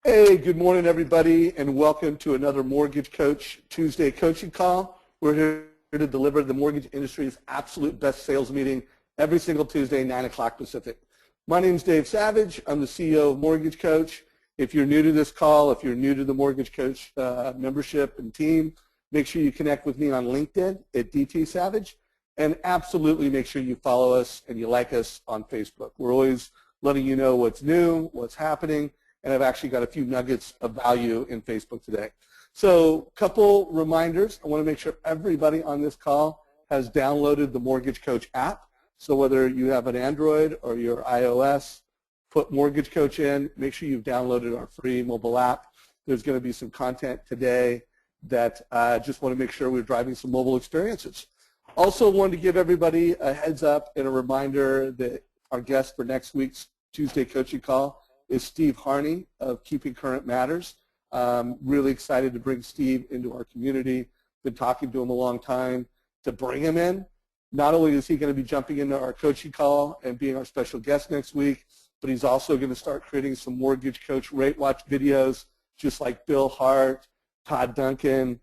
Hey, good morning, everybody, and welcome to another Mortgage Coach Tuesday coaching call. We're here to deliver the mortgage industry's absolute best sales meeting every single Tuesday, 9 o'clock Pacific. My name is Dave Savage. I'm the CEO of Mortgage Coach. If you're new to this call, if you're new to the Mortgage Coach membership and team, make sure you connect with me on LinkedIn at DT Savage, and absolutely make sure you follow us and you like us on Facebook. We're always letting you know what's new, what's happening, and I've actually got a few nuggets of value in Facebook today. So a couple reminders. I want to make sure everybody on this call has downloaded the Mortgage Coach app. So whether you have an Android or your iOS, put Mortgage Coach in. Make sure you've downloaded our free mobile app. There's going to be some content today that I just want to make sure we're driving some mobile experiences. Also wanted to give everybody a heads up and a reminder that our guest for next week's Tuesday coaching call is Steve Harney of Keeping Current Matters. Really excited to bring Steve into our community. Been talking to him a long time to bring him in. Not only is he going to be jumping into our coaching call and being our special guest next week, but he's also going to start creating some Mortgage Coach Rate Watch videos, just like Bill Hart, Todd Duncan,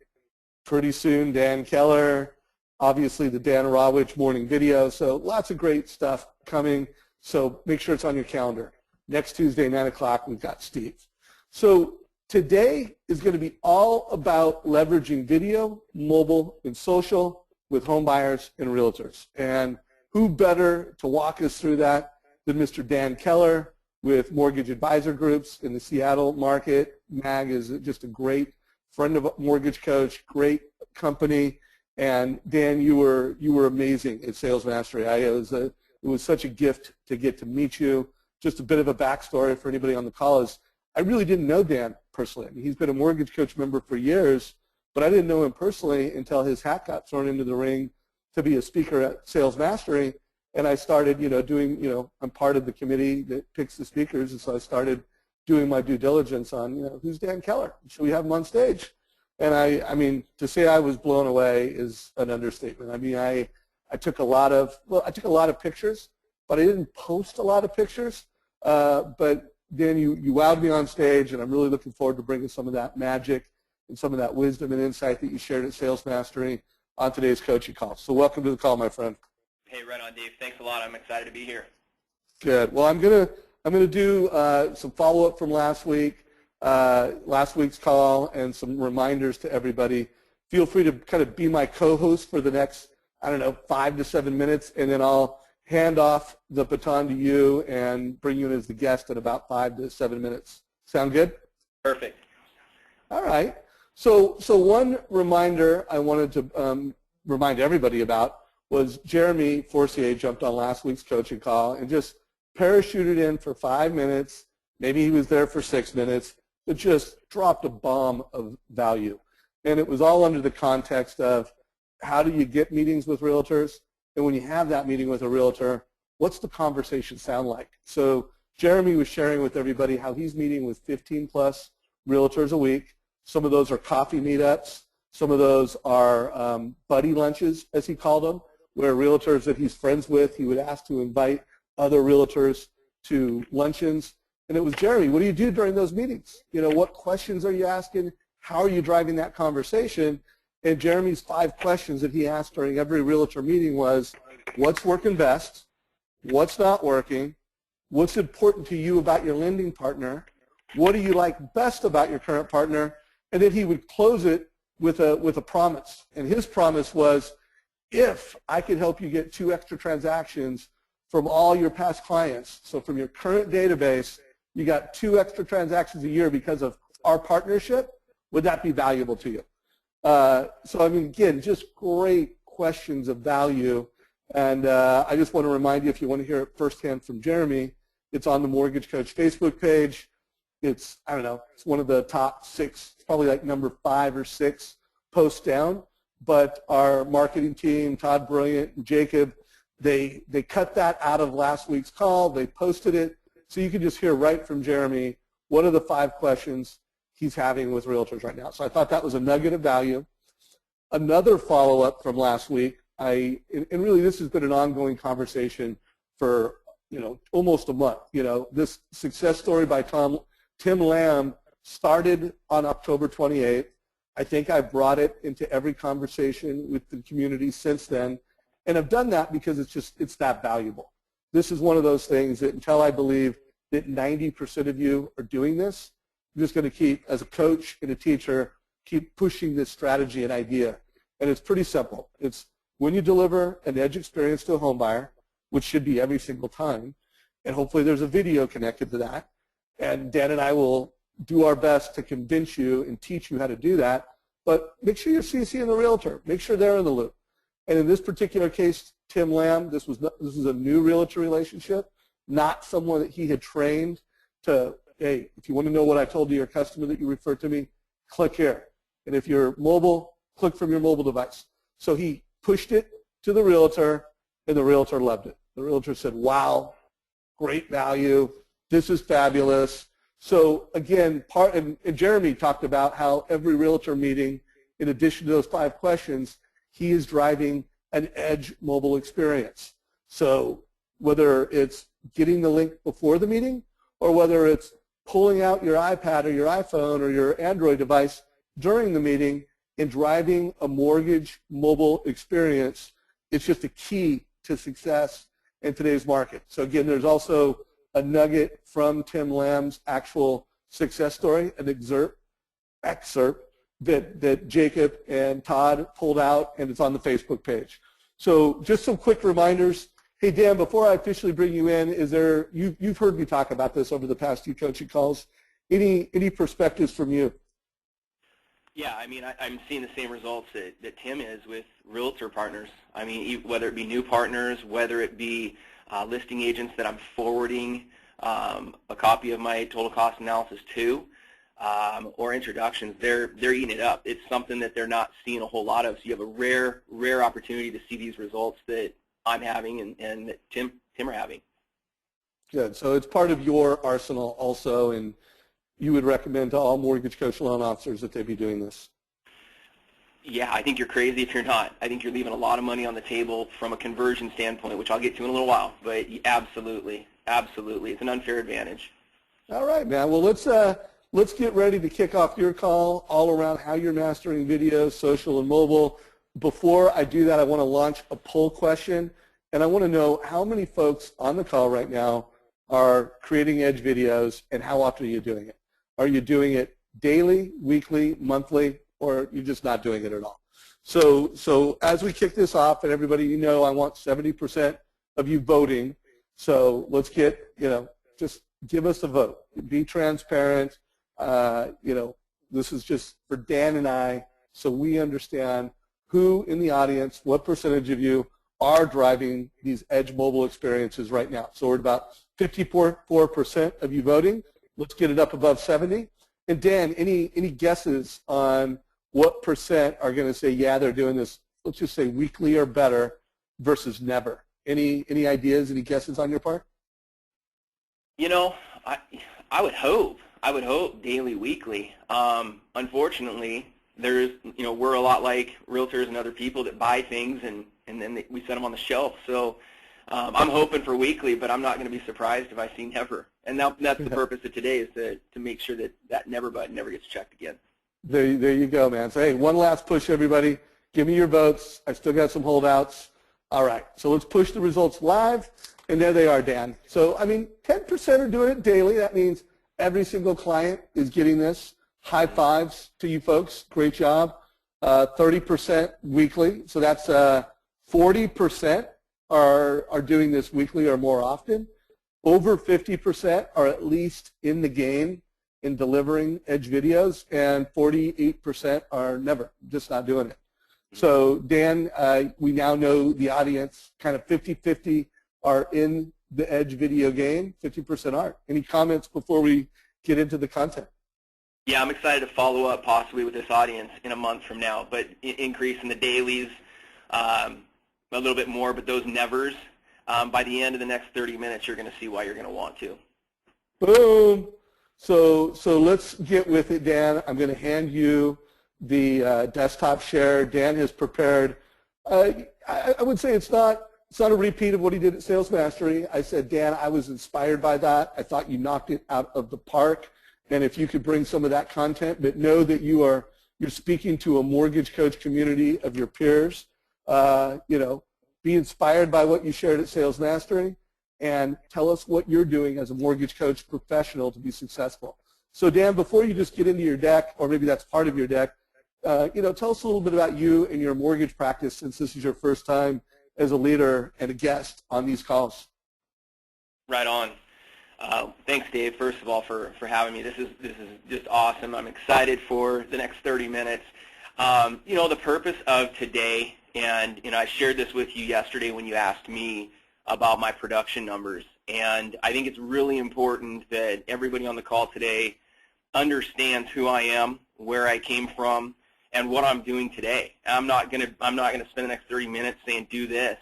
pretty soon Dan Keller, obviously the Dan Rawich morning video. So lots of great stuff coming. So make sure it's on your calendar. Next Tuesday, 9 o'clock, we've got Steve. So today is going to be all about leveraging video, mobile, and social with home buyers and realtors. And who better to walk us through that than Mr. Dan Keller with Mortgage Advisor Groups in the Seattle market. MAG is just a great friend of Mortgage Coach, great company. And Dan, you were amazing at Sales Mastery. It was such a gift to get to meet you. Just a bit of a backstory for anybody on the call is I really didn't know Dan personally. I mean, he's been a Mortgage Coach member for years, but I didn't know him personally until his hat got thrown into the ring to be a speaker at Sales Mastery. And I started, doing, I'm part of the committee that picks the speakers, and so I started doing my due diligence on, who's Dan Keller? Should we have him on stage? And I mean, to say I was blown away is an understatement. I mean, I took a lot of pictures, but I didn't post a lot of pictures. But Dan, you wowed me on stage, and I'm really looking forward to bringing some of that magic and some of that wisdom and insight that you shared at Sales Mastery on today's coaching call. So welcome to the call, my friend. Hey, right on, Dave. Thanks a lot. I'm excited to be here. Good. Well, I'm gonna do some follow-up from last week's call, and some reminders to everybody. Feel free to kind of be my co-host for the next, 5 to 7 minutes, and then I'll hand off the baton to you and bring you in as the guest in about 5 to 7 minutes. Sound good? Perfect. All right. So one reminder I wanted to remind everybody about was Jeremy Forcier jumped on last week's coaching call and just parachuted in for 5 minutes. Maybe he was there for 6 minutes, but just dropped a bomb of value. And it was all under the context of how do you get meetings with realtors? And when you have that meeting with a realtor, what's the conversation sound like? So Jeremy was sharing with everybody how he's meeting with 15-plus realtors a week. Some of those are coffee meetups. Some of those are buddy lunches, as he called them, where realtors that he's friends with, he would ask to invite other realtors to luncheons. And it was, Jeremy, what do you do during those meetings? What questions are you asking? How are you driving that conversation? And Jeremy's 5 questions that he asked during every realtor meeting was, what's working best? What's not working? What's important to you about your lending partner? What do you like best about your current partner? And then he would close it with a promise. And his promise was, if I could help you get 2 extra transactions from all your past clients, so from your current database, you got 2 extra transactions a year because of our partnership, would that be valuable to you? So, I mean, again, just great questions of value. And I just want to remind you, if you want to hear it firsthand from Jeremy, it's on the Mortgage Coach Facebook page. It's, it's one of the top 6, it's probably like number 5 or 6 posts down. But our marketing team, Todd Brilliant and Jacob, they cut that out of last week's call. They posted it. So you can just hear right from Jeremy what are the 5 questions he's having with realtors right now. So I thought that was a nugget of value. Another follow-up from last week, and really this has been an ongoing conversation for almost a month. This success story by Tim Lamb started on October 28th. I think I brought it into every conversation with the community since then, and I've done that because it's that valuable. This is one of those things that until I believe that 90% of you are doing this, I'm just going to keep, as a coach and a teacher, keep pushing this strategy and idea. And it's pretty simple. It's when you deliver an edge experience to a home buyer, which should be every single time, and hopefully there's a video connected to that, and Dan and I will do our best to convince you and teach you how to do that, but make sure you're CCing the realtor. Make sure they're in the loop. And in this particular case, Tim Lamb, this was a new realtor relationship, not someone that he had trained to, hey, if you want to know what I told to your customer that you referred to me, click here. And if you're mobile, click from your mobile device. So he pushed it to the realtor, and the realtor loved it. The realtor said, wow, great value. This is fabulous. So again, and Jeremy talked about how every realtor meeting, in addition to those 5 questions, he is driving an edge mobile experience. So whether it's getting the link before the meeting or whether it's pulling out your iPad or your iPhone or your Android device during the meeting and driving a mortgage mobile experience, it's just a key to success in today's market. So again, there's also a nugget from Tim Lamb's actual success story, an excerpt that Jacob and Todd pulled out, and it's on the Facebook page. So just some quick reminders. Hey, Dan, before I officially bring you in, you've heard me talk about this over the past few coaching calls. Any perspectives from you? Yeah, I mean, I'm seeing the same results that Tim is with realtor partners. I mean, whether it be new partners, whether it be listing agents that I'm forwarding a copy of my total cost analysis to, or introductions, they're eating it up. It's something that they're not seeing a whole lot of. So you have a rare opportunity to see these results that I'm having and that Tim are having. Good. So it's part of your arsenal also, and you would recommend to all mortgage coach loan officers that they be doing this? Yeah, I think you're crazy if you're not. I think you're leaving a lot of money on the table from a conversion standpoint, which I'll get to in a little while. But absolutely, absolutely, it's an unfair advantage. All right, man. Well, let's get ready to kick off your call all around how you're mastering video, social, and mobile. Before I do that, I want to launch a poll question, and I want to know how many folks on the call right now are creating edge videos, and how often are you doing it? Are you doing it daily, weekly, monthly, or you're just not doing it at all? So as we kick this off, and everybody, you know, I want 70% of you voting. So let's get, just give us a vote. Be transparent. This is just for Dan and I, so we understand who in the audience, what percentage of you are driving these edge mobile experiences right now. So we're at about 54% of you voting. Let's get it up above 70. And Dan, any guesses on what percent are going to say, yeah, they're doing this, let's just say weekly or better versus never? Any ideas, any guesses on your part? I would hope daily, weekly. Unfortunately, we're a lot like realtors and other people that buy things and then we set them on the shelf. So I'm hoping for weekly, but I'm not going to be surprised if I see never. And that's the purpose of today, is to make sure that never button never gets checked again. There you go, man. So, hey, one last push, everybody. Give me your votes. I still got some holdouts. All right, so let's push the results live, and there they are, Dan. So, 10% are doing it daily. That means every single client is getting this. High fives to you folks. Great job. 30% weekly. So that's 40% are doing this weekly or more often. Over 50% are at least in the game in delivering edge videos, and 48% are never, just not doing it. So Dan, we now know the audience, kind of 50-50 are in the edge video game, 50% aren't. Any comments before we get into the content? Yeah, I'm excited to follow up possibly with this audience in a month from now, but increase in the dailies a little bit more, but those nevers, by the end of the next 30 minutes, you're going to see why you're going to want to. Boom. So let's get with it, Dan. I'm going to hand you the desktop share. Dan has prepared. I would say it's not a repeat of what he did at Sales Mastery. I said, Dan, I was inspired by that. I thought you knocked it out of the park. and if you could bring some of that content, but know that you're speaking to a mortgage coach community of your peers. Be inspired by what you shared at Sales Mastery, and tell us what you're doing as a mortgage coach professional to be successful. So Dan, before you just get into your deck, or maybe that's part of your deck, tell us a little bit about you and your mortgage practice, since this is your first time as a leader and a guest on these calls. Right on. Thanks, Dave, first of all, for having me. This is just awesome. I'm excited for the next 30 minutes. The purpose of today, and I shared this with you yesterday when you asked me about my production numbers, and I think it's really important that everybody on the call today understands who I am, where I came from, and what I'm doing today. I'm not gonna spend the next 30 minutes saying do this,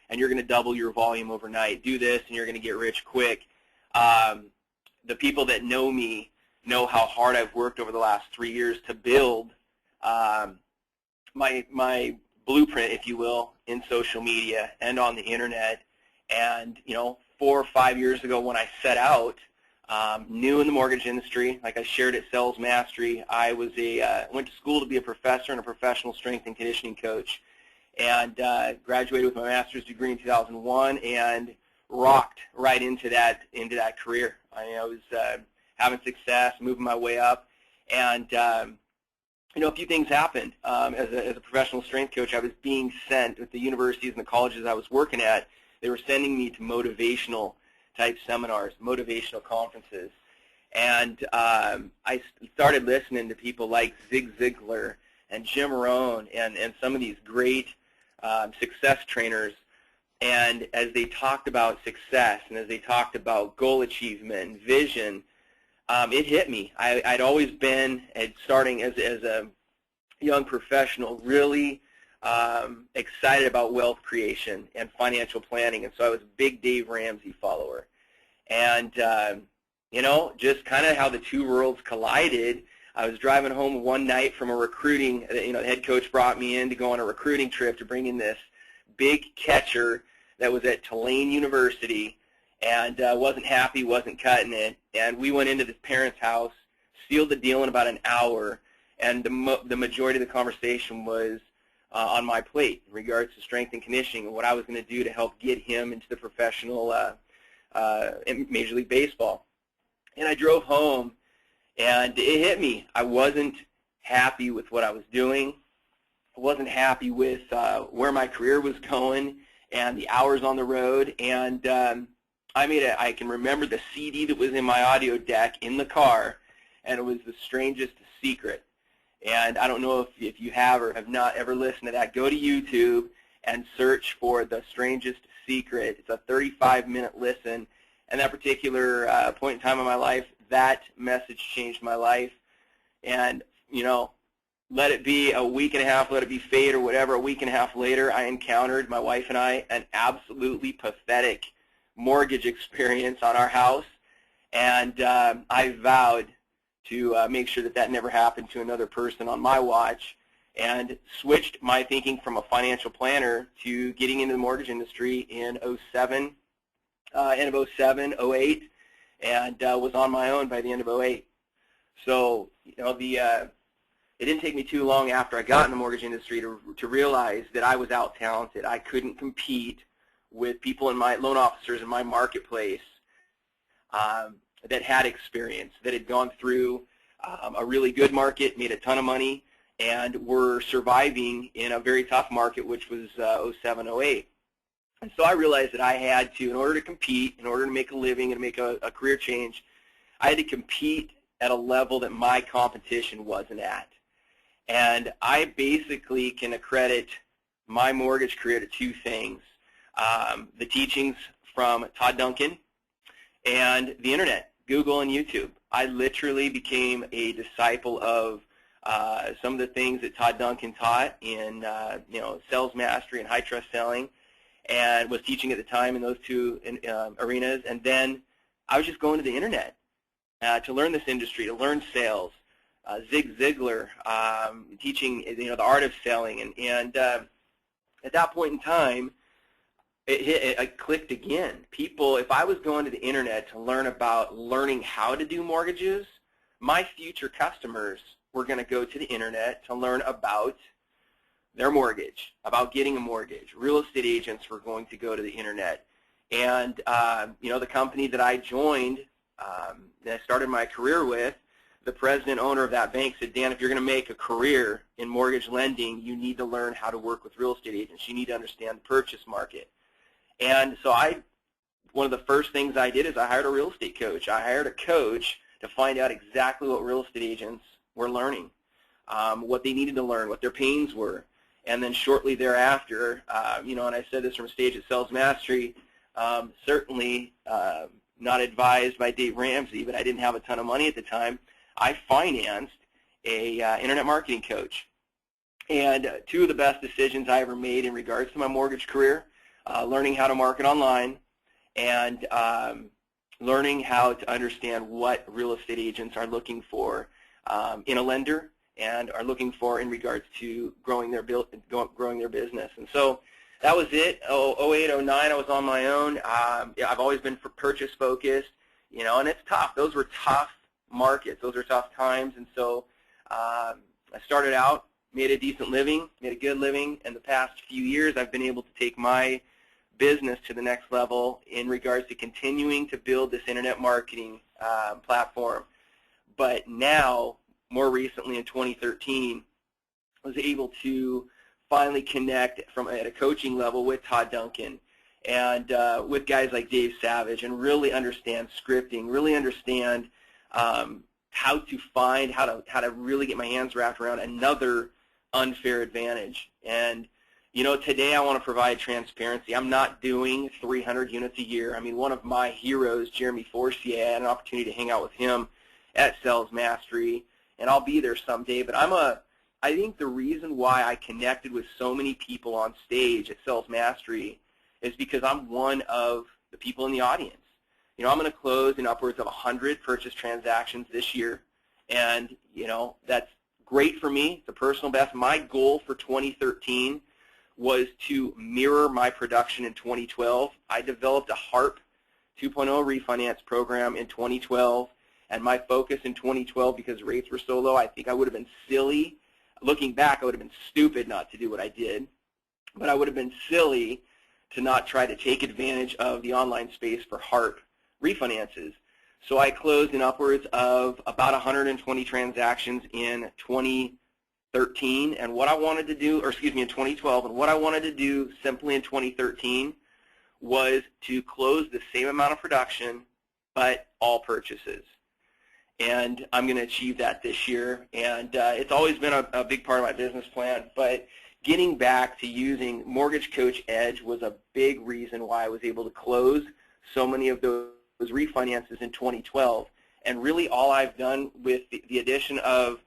and you're gonna double your volume overnight. Do this, and you're gonna get rich quick. The people that know me know how hard I've worked over the last 3 years to build my blueprint, if you will, in social media and on the internet. And 4 or 5 years ago, when I set out, new in the mortgage industry, like I shared at Sales Mastery, I was went to school to be a professor and a professional strength and conditioning coach, and graduated with my master's degree in 2001, and rocked right into that career. I was having success, moving my way up, and a few things happened. As a professional strength coach, I was being sent with the universities and the colleges I was working at. They were sending me to motivational type seminars, motivational conferences, and I started listening to people like Zig Ziglar and Jim Rohn and some of these great success trainers. And as they talked about success and as they talked about goal achievement and vision, it hit me. I'd always been, starting as a young professional, really excited about wealth creation and financial planning. And so I was a big Dave Ramsey follower. And, just kind of how the two worlds collided. I was driving home one night from a recruiting, the head coach brought me in to go on a recruiting trip to bring in this big catcher that was at Tulane University, and wasn't happy, wasn't cutting it. And we went into this parent's house, sealed the deal in about an hour, and the majority of the conversation was on my plate in regards to strength and conditioning and what I was going to do to help get him into the professional Major League Baseball. And I drove home, and it hit me. I wasn't happy with what I was doing. I wasn't happy with where my career was going and the hours on the road. And I can remember the CD that was in my audio deck in the car, and it was The Strangest Secret. And I don't know if you have or have not ever listened to that. Go to YouTube and search for The Strangest Secret. It's a 35-minute listen. And that particular point in time in my life, that message changed my life. And, let it be a week and a half, let it be fate or whatever, a week and a half later, I encountered, my wife and I, an absolutely pathetic mortgage experience on our house. And I vowed to make sure that never happened to another person on my watch, and switched my thinking from a financial planner to getting into the mortgage industry in 07, end of 07, 08, and was on my own by the end of 08. So, it didn't take me too long after I got in the mortgage industry to realize that I was out-talented. I couldn't compete with people in my loan officers in my marketplace that had experience, that had gone through a really good market, made a ton of money, and were surviving in a very tough market, which was 07, 08. And so I realized that I had to, in order to compete, in order to make a living and make a career change, I had to compete at a level that my competition wasn't at. And I basically can accredit my mortgage career to two things: the teachings from Todd Duncan and the internet, Google and YouTube. I literally became a disciple of some of the things that Todd Duncan taught in Sales Mastery and High Trust Selling, and was teaching at the time in those two arenas. And then I was just going to the internet to learn this industry, to learn sales. Zig Ziglar teaching the art of selling, and at that point in time, it clicked again. People, if I was going to the internet to learn about learning how to do mortgages, my future customers were going to go to the internet to learn about their mortgage, about getting a mortgage. Real estate agents were going to go to the internet. And, the company that I joined, that I started my career with, the president owner of that bank said, Dan, if you're going to make a career in mortgage lending, you need to learn how to work with real estate agents. You need to understand the purchase market. And so one of the first things I did is I hired a real estate coach. I hired a coach to find out exactly what real estate agents were learning, what they needed to learn, what their pains were. And then shortly thereafter, and I said this from stage at Sales Mastery, certainly not advised by Dave Ramsey, but I didn't have a ton of money at the time. I financed a internet marketing coach. And two of the best decisions I ever made in regards to my mortgage career, learning how to market online and learning how to understand what real estate agents are looking for in a lender and are looking for in regards to growing their business. And so that was it. 08, 09, I was on my own. I've always been purchase focused, and it's tough. Those were tough markets. Those are tough times. And so I started out, made a decent living, made a good living. In the past few years, I've been able to take my business to the next level in regards to continuing to build this internet marketing platform. But now, more recently in 2013, I was able to finally connect at a coaching level with Todd Duncan and with guys like Dave Savage and really understand scripting, really understand how to really get my hands wrapped around another unfair advantage. And today I want to provide transparency. I'm not doing 300 units a year. I mean, one of my heroes, Jeremy Forcier, I had an opportunity to hang out with him at Sales Mastery, and I'll be there someday. But I think the reason why I connected with so many people on stage at Sales Mastery is because I'm one of the people in the audience. I'm going to close in upwards of 100 purchase transactions this year, and that's great for me. It's a personal best. My goal for 2013 was to mirror my production in 2012. I developed a HARP 2.0 refinance program in 2012, and my focus in 2012, because rates were so low, I think I would have been silly. Looking back, I would have been stupid not to do what I did, but I would have been silly to not try to take advantage of the online space for HARP refinances. So I closed in upwards of about 120 transactions in 2013, and what I wanted to do, or excuse me, in 2012, and what I wanted to do simply in 2013 was to close the same amount of production, but all purchases. And I'm going to achieve that this year, and it's always been a big part of my business plan, but getting back to using Mortgage Coach Edge was a big reason why I was able to close so many of those refinances in 2012. And really all I've done with the addition of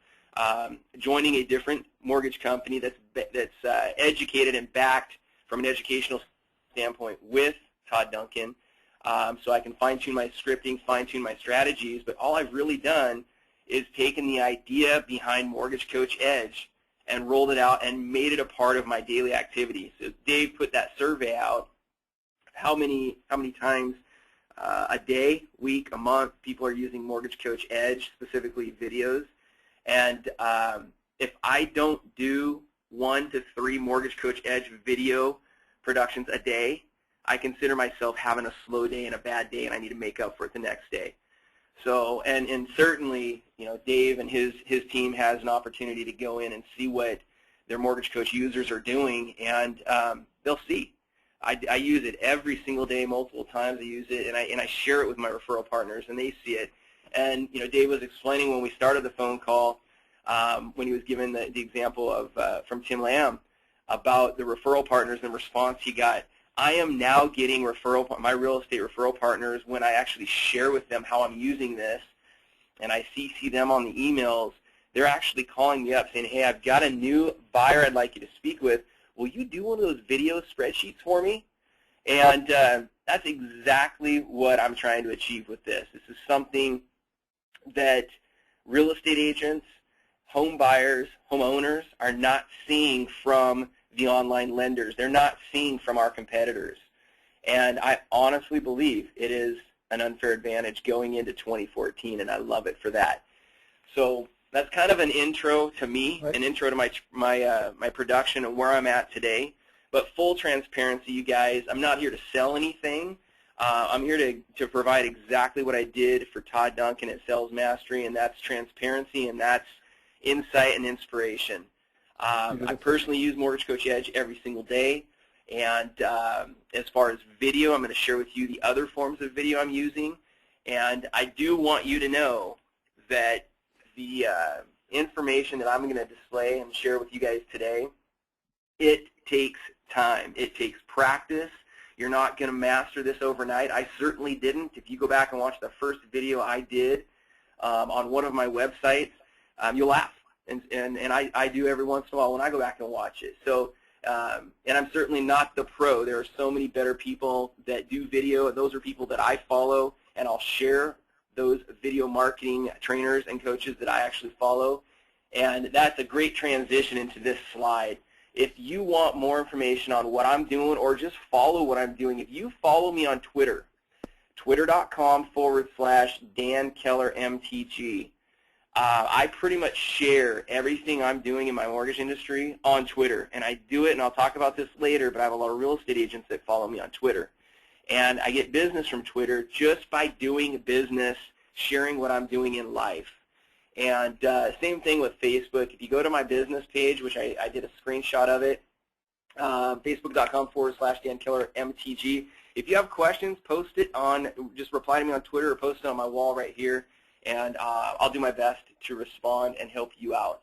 joining a different mortgage company that's educated and backed from an educational standpoint with Todd Duncan, so I can fine-tune my scripting, fine-tune my strategies, but all I've really done is taken the idea behind Mortgage Coach Edge and rolled it out and made it a part of my daily activities. So Dave put that survey out, how many times a day, week, a month people are using Mortgage Coach Edge, specifically videos. And if I don't do 1 to 3 Mortgage Coach Edge video productions a day, I consider myself having a slow day and a bad day, and I need to make up for it the next day. So, and certainly, Dave and his team has an opportunity to go in and see what their Mortgage Coach users are doing, and they'll see. I use it every single day, multiple times. I use it, and I share it with my referral partners, and they see it. And Dave was explaining when we started the phone call, when he was given the example of from Tim Lamb about the referral partners and the response he got. I am now getting my real estate referral partners, when I actually share with them how I'm using this, and I CC them on the emails, they're actually calling me up saying, hey, I've got a new buyer I'd like you to speak with. Will you do one of those video spreadsheets for me? And that's exactly what I'm trying to achieve with this. This is something that real estate agents, home buyers, homeowners are not seeing from the online lenders. They're not seeing from our competitors. And I honestly believe it is an unfair advantage going into 2014, and I love it for that. So that's kind of an intro to me, Right. an intro to my production and where I'm at today. But full transparency, you guys, I'm not here to sell anything. I'm here to provide exactly what I did for Todd Duncan at Sales Mastery, and that's transparency, and that's insight and inspiration. I personally use Mortgage Coach Edge every single day, and as far as video, I'm going to share with you the other forms of video I'm using, and I do want you to know that the information that I'm going to display and share with you guys today, it takes time. It takes practice. You're not going to master this overnight. I certainly didn't. If you go back and watch the first video I did on one of my websites, you'll laugh. And I do every once in a while when I go back and watch it. So, and I'm certainly not the pro. There are so many better people that do video, and those are people that I follow, and I'll share those video marketing trainers and coaches that I actually follow. And that's a great transition into this slide. If you want more information on what I'm doing or just follow what I'm doing, if you follow me on Twitter, twitter.com/Dan Keller MTG, I pretty much share everything I'm doing in my mortgage industry on Twitter. And I do it, and I'll talk about this later, but I have a lot of real estate agents that follow me on Twitter. And I get business from Twitter just by doing business, sharing what I'm doing in life. And same thing with Facebook. If you go to my business page, which I did a screenshot of it, facebook.com/Dan Keller MTG. If you have questions, post it on, just reply to me on Twitter or post it on my wall right here, and I'll do my best to respond and help you out.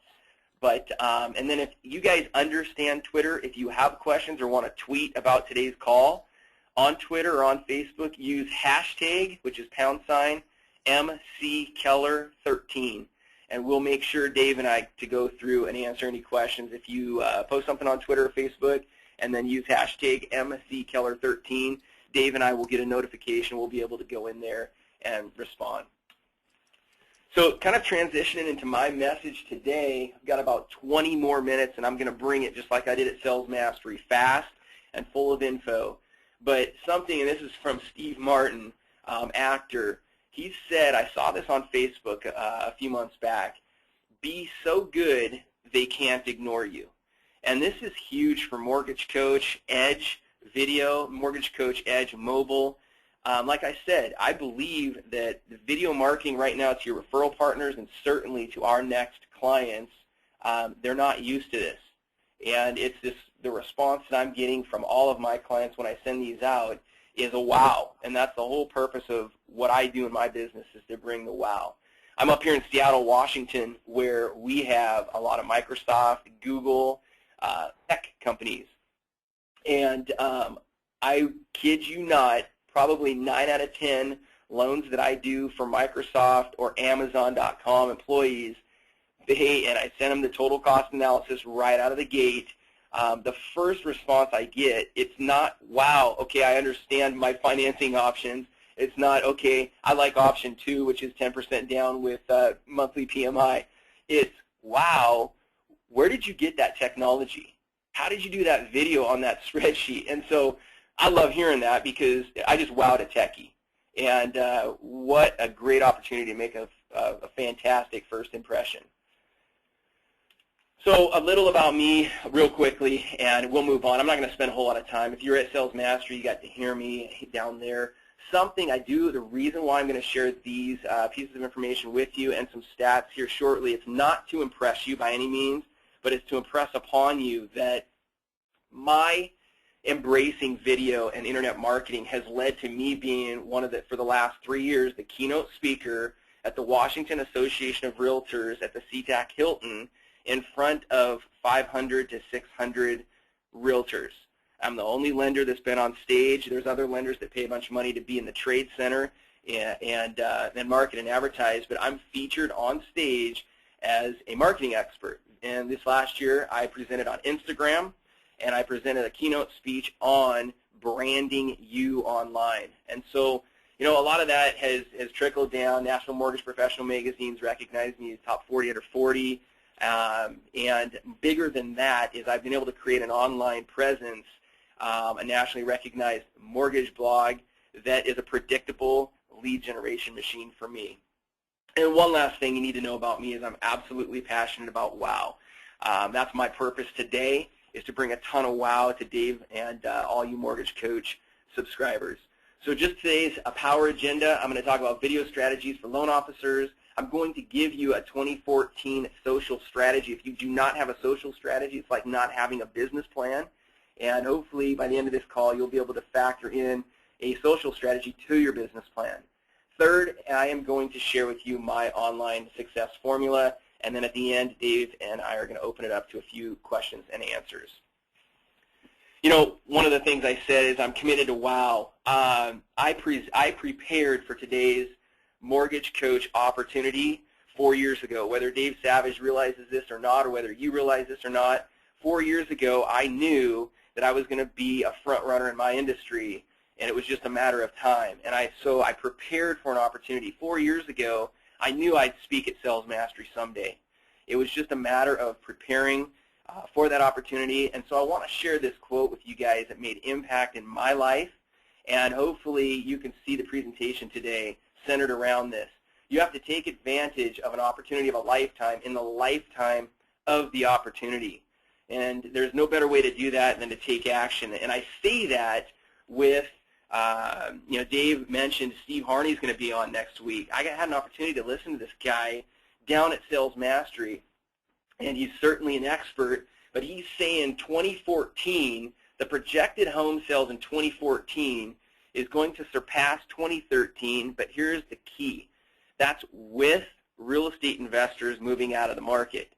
But and then if you guys understand Twitter, if you have questions or want to tweet about today's call, on Twitter or on Facebook, use hashtag, which is #MCKeller13. And we'll make sure, Dave and I, to go through and answer any questions. If you post something on Twitter or Facebook and then use hashtag #MCKeller13, Dave and I will get a notification. We'll be able to go in there and respond. So kind of transitioning into my message today, I've got about 20 more minutes, and I'm going to bring it just like I did at Sales Mastery, fast and full of info. But something, and this is from Steve Martin, actor, he said, I saw this on Facebook a few months back, be so good they can't ignore you. And this is huge for Mortgage Coach Edge video, Mortgage Coach Edge mobile. Like I said, I believe that the video marketing right now to your referral partners and certainly to our next clients, they're not used to this. And it's the response that I'm getting from all of my clients when I send these out is a wow, and that's the whole purpose of what I do in my business, is to bring the wow. I'm up here in Seattle, Washington, where we have a lot of Microsoft, Google, tech companies. And I kid you not, probably 9 out of 10 loans that I do for Microsoft or Amazon.com employees, and I send them the total cost analysis right out of the gate. The first response I get, it's not, wow, okay, I understand my financing options. It's not, okay, I like option 2, which is 10% down with monthly PMI. It's, wow, where did you get that technology? How did you do that video on that spreadsheet? And so I love hearing that because I just wowed a techie. And what a great opportunity to make a fantastic first impression. So a little about me real quickly, and we'll move on. I'm not going to spend a whole lot of time. If you're at Sales Mastery, you got to hear me down there. Something I do, the reason why I'm going to share these pieces of information with you and some stats here shortly, it's not to impress you by any means, but it's to impress upon you that my embracing video and internet marketing has led to me being one of the, for the last 3 years, the keynote speaker at the Washington Association of Realtors at the SeaTac Hilton in front of 500 to 600 realtors. I'm the only lender that's been on stage. There's other lenders that pay a bunch of money to be in the trade center and market and advertise, but I'm featured on stage as a marketing expert. And this last year, I presented on Instagram, and I presented a keynote speech on branding you online. And so, you know, a lot of that has trickled down. National Mortgage Professional magazines recognize me as top 40 under 40. And bigger than that is I've been able to create an online presence, a nationally recognized mortgage blog that is a predictable lead generation machine for me. And one last thing you need to know about me is I'm absolutely passionate about wow. That's my purpose today, is to bring a ton of wow to Dave and all you Mortgage Coach subscribers. So just today's power agenda, I'm going to talk about video strategies for loan officers. I'm going to give you a 2014 social strategy. If you do not have a social strategy, it's like not having a business plan. And hopefully by the end of this call, you'll be able to factor in a social strategy to your business plan. Third, I am going to share with you my online success formula. And then at the end, Dave and I are going to open it up to a few questions and answers. You know, one of the things I said is I'm committed to wow. I prepared for today's Mortgage Coach opportunity 4 years ago. Whether Dave Savage realizes this or not, or whether you realize this or not, 4 years ago I knew that I was going to be a front runner in my industry, and it was just a matter of time. And so I prepared for an opportunity. 4 years ago, I knew I'd speak at Sales Mastery someday. It was just a matter of preparing for that opportunity. And so I want to share this quote with you guys that made impact in my life, and hopefully you can see the presentation today centered around this. You have to take advantage of an opportunity of a lifetime in the lifetime of the opportunity. And there's no better way to do that than to take action. And I say that with, you know, Dave mentioned Steve Harney's going to be on next week. I had an opportunity to listen to this guy down at Sales Mastery, and he's certainly an expert, but he's saying 2014, the projected home sales in 2014 is going to surpass 2013, but here's the key. That's with real estate investors moving out of the market.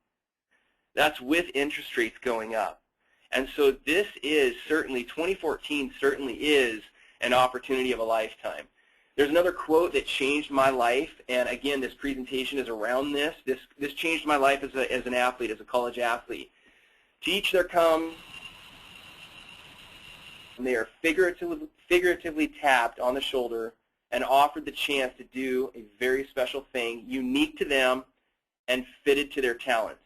That's with interest rates going up. And so this is certainly, 2014 certainly is an opportunity of a lifetime. There's another quote that changed my life, and again, this presentation is around this. This changed my life as an athlete, as a college athlete. To each their come, they are figuratively tapped on the shoulder and offered the chance to do a very special thing, unique to them and fitted to their talents.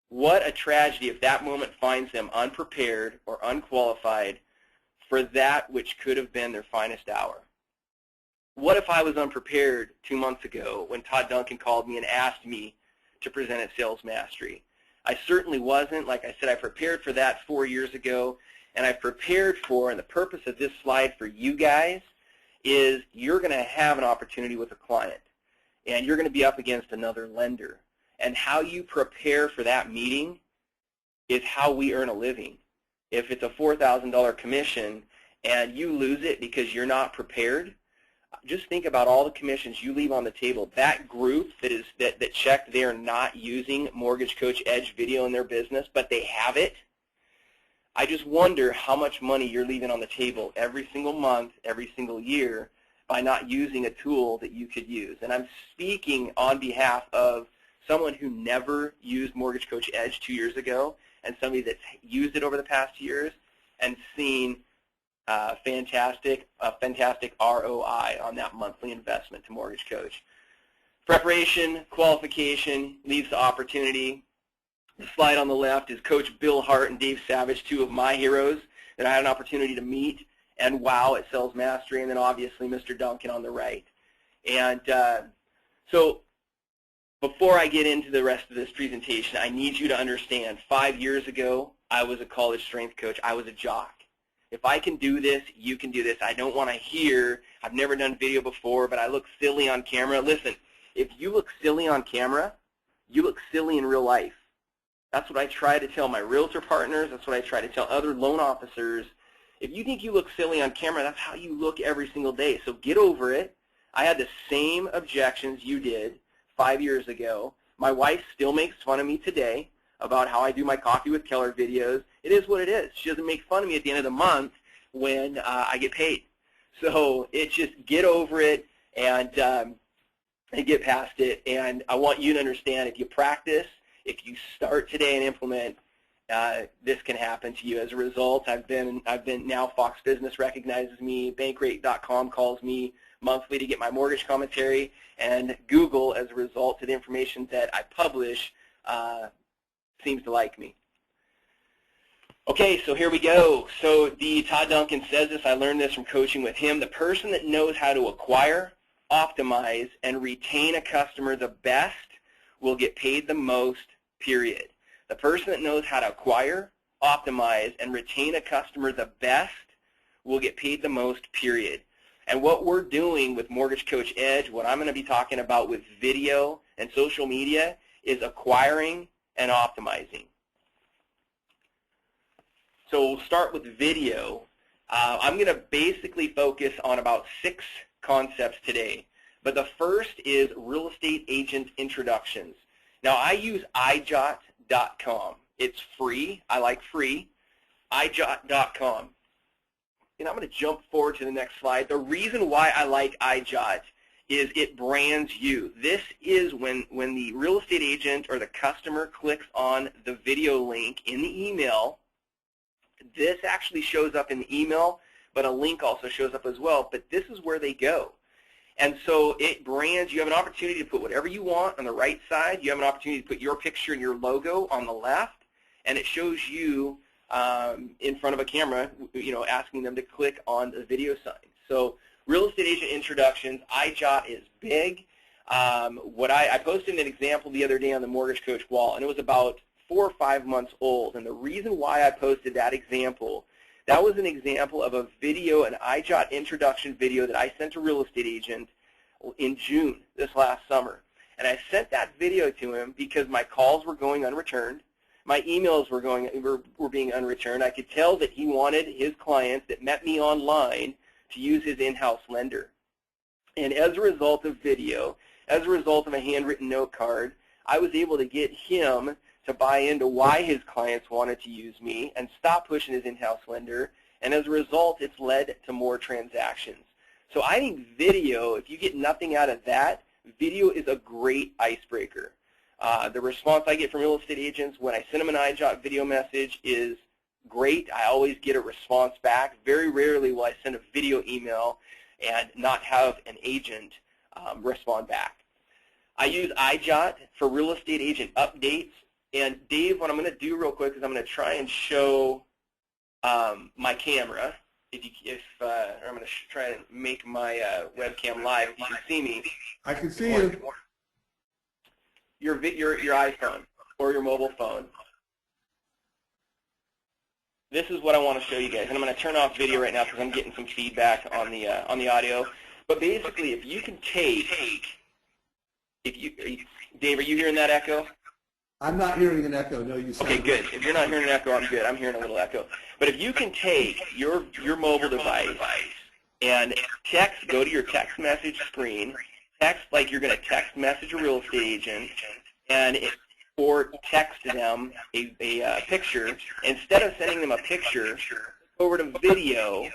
What a tragedy if that moment finds them unprepared or unqualified for that which could have been their finest hour. What if I was unprepared 2 months ago when Todd Duncan called me and asked me to present at Sales Mastery? I certainly wasn't. Like I said, I prepared for that 4 years ago, and I've prepared for, and the purpose of this slide for you guys is you're going to have an opportunity with a client, and you're going to be up against another lender. And how you prepare for that meeting is how we earn a living. If it's a $4,000 commission and you lose it because you're not prepared, just think about all the commissions you leave on the table. That group that checked they're not using Mortgage Coach Edge video in their business, but they have it, I just wonder how much money you're leaving on the table every single month, every single year by not using a tool that you could use. And I'm speaking on behalf of someone who never used Mortgage Coach Edge 2 years ago and somebody that's used it over the past years and seen fantastic ROI on that monthly investment to Mortgage Coach. Preparation, qualification, leads to opportunity. The slide on the left is Coach Bill Hart and Dave Savage, two of my heroes that I had an opportunity to meet and wow at Sales Mastery, and then obviously Mr. Duncan on the right. And so before I get into the rest of this presentation, I need you to understand 5 years ago, I was a college strength coach. I was a jock. If I can do this, you can do this. I don't want to hear, I've never done video before, but I look silly on camera. Listen, if you look silly on camera, you look silly in real life. That's what I try to tell my realtor partners. That's what I try to tell other loan officers. If you think you look silly on camera, that's how you look every single day. So get over it. I had the same objections you did 5 years ago. My wife still makes fun of me today about how I do my Coffee with Keller videos. It is what it is. She doesn't make fun of me at the end of the month when I get paid. So it's just get over it and get past it. And I want you to understand, if you practice, if you start today and implement, this can happen to you. As a result, I've been now Fox Business recognizes me, Bankrate.com calls me monthly to get my mortgage commentary, and Google, as a result to the information that I publish, seems to like me. Okay, so here we go. So Todd Duncan says this, I learned this from coaching with him. The person that knows how to acquire optimize, and retain a customer the best will get paid the most, period. The person that knows how to acquire, optimize, and retain a customer the best will get paid the most, period. And what we're doing with Mortgage Coach Edge, what I'm going to be talking about with video and social media, is acquiring and optimizing. So we'll start with video. I'm going to basically focus on about 6 concepts today. But the first is real estate agent introductions. Now, I use ijot.com. It's free. I like free. ijot.com. And I'm going to jump forward to the next slide. The reason why I like ijot is it brands you. This is when the real estate agent or the customer clicks on the video link in the email, this actually shows up in the email, but a link also shows up as well. But this is where they go. And so it brands, you have an opportunity to put whatever you want on the right side. You have an opportunity to put your picture and your logo on the left, and it shows you in front of a camera, asking them to click on the video sign. So real estate agent introductions, ijot is big. I posted an example the other day on the Mortgage Coach wall, and it was about 4 or 5 months old. And the reason why I posted that example, that was an example of a video, an ijot introduction video that I sent to a real estate agent in June this last summer. And I sent that video to him because my calls were going unreturned. My emails were being unreturned. I could tell that he wanted his clients that met me online to use his in-house lender. And as a result of video, as a result of a handwritten note card, I was able to get him to buy into why his clients wanted to use me and stop pushing his in-house lender. And as a result, it's led to more transactions. So I think video, if you get nothing out of that, video is a great icebreaker. The response I get from real estate agents when I send them an ijot video message is great. I always get a response back. Very rarely will I send a video email and not have an agent respond back. I use ijot for real estate agent updates. And Dave, what I'm going to do real quick is I'm going to try and show my camera. I'm going to try and make my webcam live. If you can see me. I can see you. Your iPhone or your mobile phone. This is what I want to show you guys, and I'm going to turn off video right now because I'm getting some feedback on the audio. But basically, if you can take, Dave, are you hearing that echo? I'm not hearing an echo. No, you sound okay, good. If you're not hearing an echo, I'm good. I'm hearing a little echo. But if you can take your mobile device and go to your text message screen, text like you're going to text message a real estate agent, or text them a picture. Instead of sending them a picture, go over to video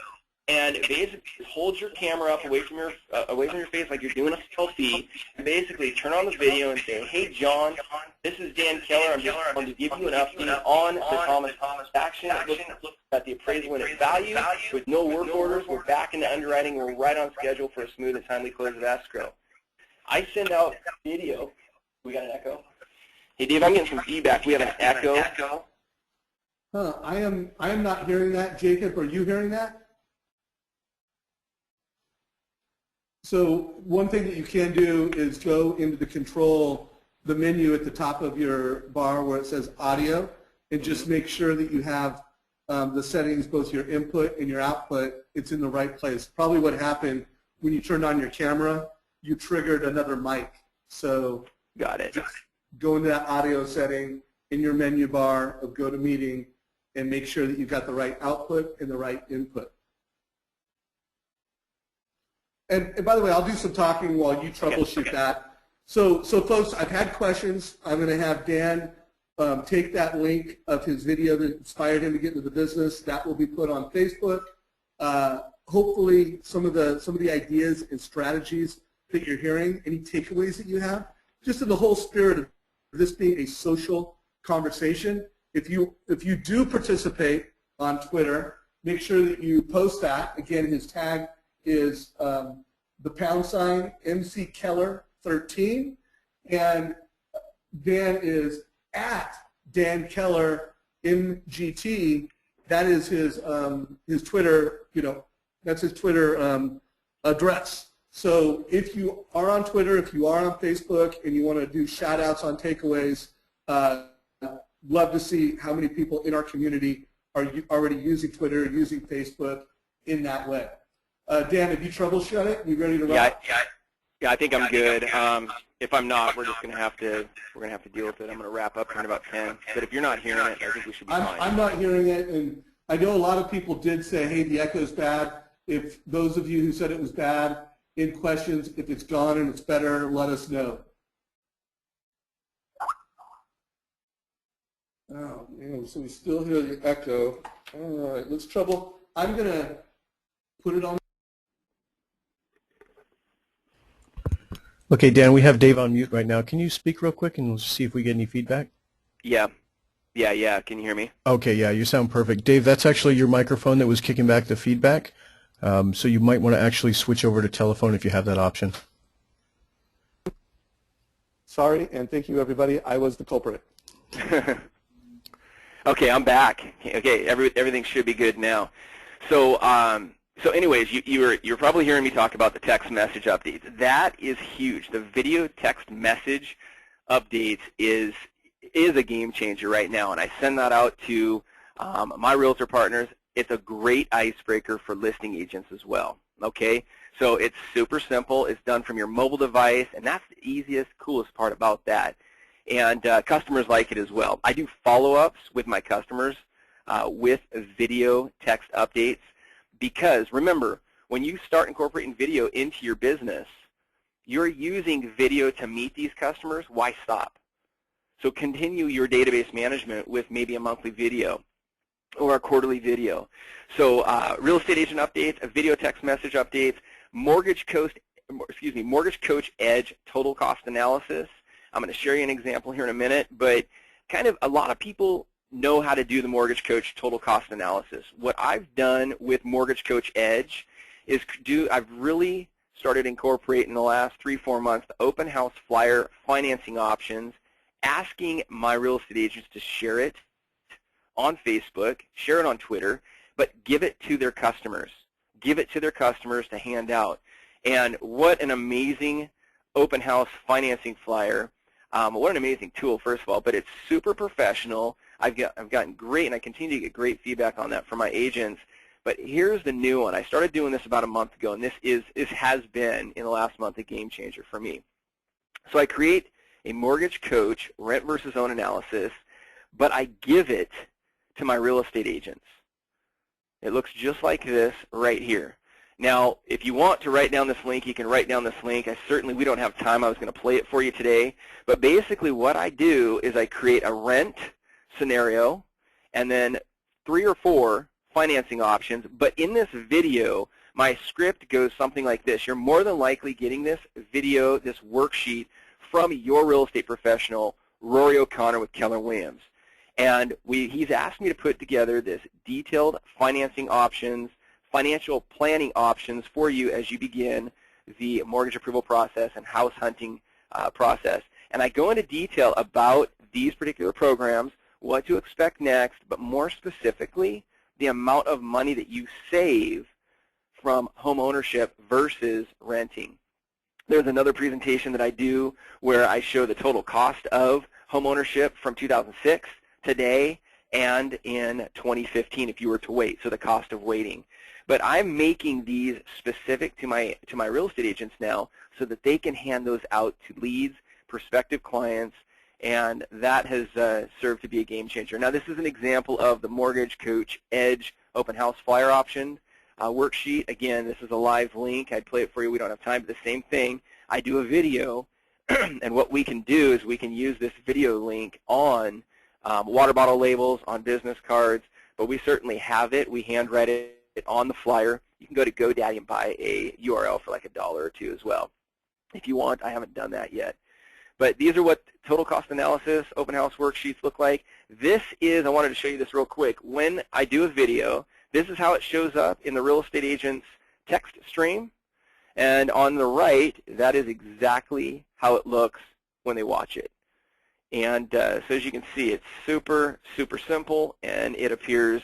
and basically hold your camera up away from your face like you're doing a selfie, and basically turn on the video and say, "Hey John, this is Dan Keller. I'm just going to give you an update on the Thomas transaction. Look at the appraisal and its value. With no work orders, we're back into underwriting. We're right on schedule for a smooth and timely close of escrow." I send out video. We got an echo? Hey Dave, I'm getting some feedback. We have an echo. I am not hearing that. Jacob, are you hearing that? So one thing that you can do is go into the menu at the top of your bar where it says audio, and just make sure that you have the settings, both your input and your output, it's in the right place. Probably what happened when you turned on your camera, you triggered another mic. So got it. Just go into that audio setting in your menu bar of GoToMeeting and make sure that you've got the right output and the right input. And by the way, I'll do some talking while you troubleshoot that. So folks, I've had questions. I'm going to have Dan take that link of his video that inspired him to get into the business. That will be put on Facebook. Hopefully, some of the ideas and strategies that you're hearing, any takeaways that you have, just in the whole spirit of this being a social conversation. If you do participate on Twitter, make sure that you post that. Again, his tag is the # MC Keller 13, and Dan is at Dan Keller MGT. That is his Twitter, that's his Twitter address. So if you are on Twitter, if you are on Facebook, and you want to do shout-outs on takeaways, love to see how many people in our community are already using Twitter, using Facebook in that way. Dan, have you troubleshot it? You ready to rock? Yeah, I think I'm good. If I'm not, we're just going to have to deal with it. I'm going to wrap up here in about 10. But if you're not hearing it, I think we should be fine. I'm not hearing it, and I know a lot of people did say, hey, the echo's bad. If those of you who said it was bad in questions, if it's gone and it's better, let us know. Oh, man, so we still hear the echo. All right, let's trouble. I'm going to put it on. Okay, Dan, we have Dave on mute right now. Can you speak real quick and we'll see if we get any feedback? Yeah. Can you hear me? Okay, yeah, you sound perfect. Dave, that's actually your microphone that was kicking back the feedback. So you might want to actually switch over to telephone if you have that option. Sorry, and thank you, everybody. I was the culprit. Okay, I'm back. Okay, everything should be good now. So, anyways, you're probably hearing me talk about the text message updates. That is huge. The video text message updates is a game changer right now, and I send that out to my realtor partners. It's a great icebreaker for listing agents as well. Okay, so it's super simple. It's done from your mobile device, and that's the easiest, coolest part about that. And customers like it as well. I do follow-ups with my customers with video text updates because, remember, when you start incorporating video into your business, you're using video to meet these customers. Why stop? So continue your database management with maybe a monthly video or a quarterly video. So real estate agent updates, video text message updates, Mortgage Coach Edge total cost analysis. I'm going to share you an example here in a minute, but kind of a lot of people know how to do the Mortgage Coach total cost analysis. What I've done with Mortgage Coach Edge is I've really started incorporating in the last 3-4 months the open house flyer financing options, asking my real estate agents to share it on Facebook, share it on Twitter, but give it to their customers. Give it to their customers to hand out. And what an amazing open house financing flyer. What an amazing tool, first of all, but it's super professional. I've gotten great, and I continue to get great feedback on that from my agents. But here's the new one. I started doing this about a month ago, and this has been, in the last month, a game changer for me. So I create a Mortgage Coach rent versus own analysis, but I give it to my real estate agents. It looks just like this right here. Now, if you want to write down this link, you can write down this link. We don't have time. I was going to play it for you today. But basically what I do is I create a rent scenario and then 3 or 4 financing options. But in this video, my script goes something like this. You're more than likely getting this video, this worksheet from your real estate professional, Rory O'Connor with Keller Williams. And he's asked me to put together this detailed financing options, financial planning options for you as you begin the mortgage approval process and house hunting process. And I go into detail about these particular programs, what to expect next, but more specifically, the amount of money that you save from home ownership versus renting. There's another presentation that I do where I show the total cost of home ownership from 2006, today, and in 2015 if you were to wait, so the cost of waiting. But I'm making these specific to my real estate agents now so that they can hand those out to leads, prospective clients, and that has served to be a game changer. Now, this is an example of the Mortgage Coach Edge open house flyer option worksheet. Again, this is a live link. I'd play it for you. We don't have time, but the same thing. I do a video, and what we can do is we can use this video link on water bottle labels, on business cards, but we certainly have it. We handwrite it on the flyer. You can go to GoDaddy and buy a URL for like $1 or $2 as well if you want. I haven't done that yet. But these are what total cost analysis, open house worksheets look like. This is, I wanted to show you this real quick. When I do a video, this is how it shows up in the real estate agent's text stream. And on the right, that is exactly how it looks when they watch it. And so as you can see, it's super, super simple, and it appears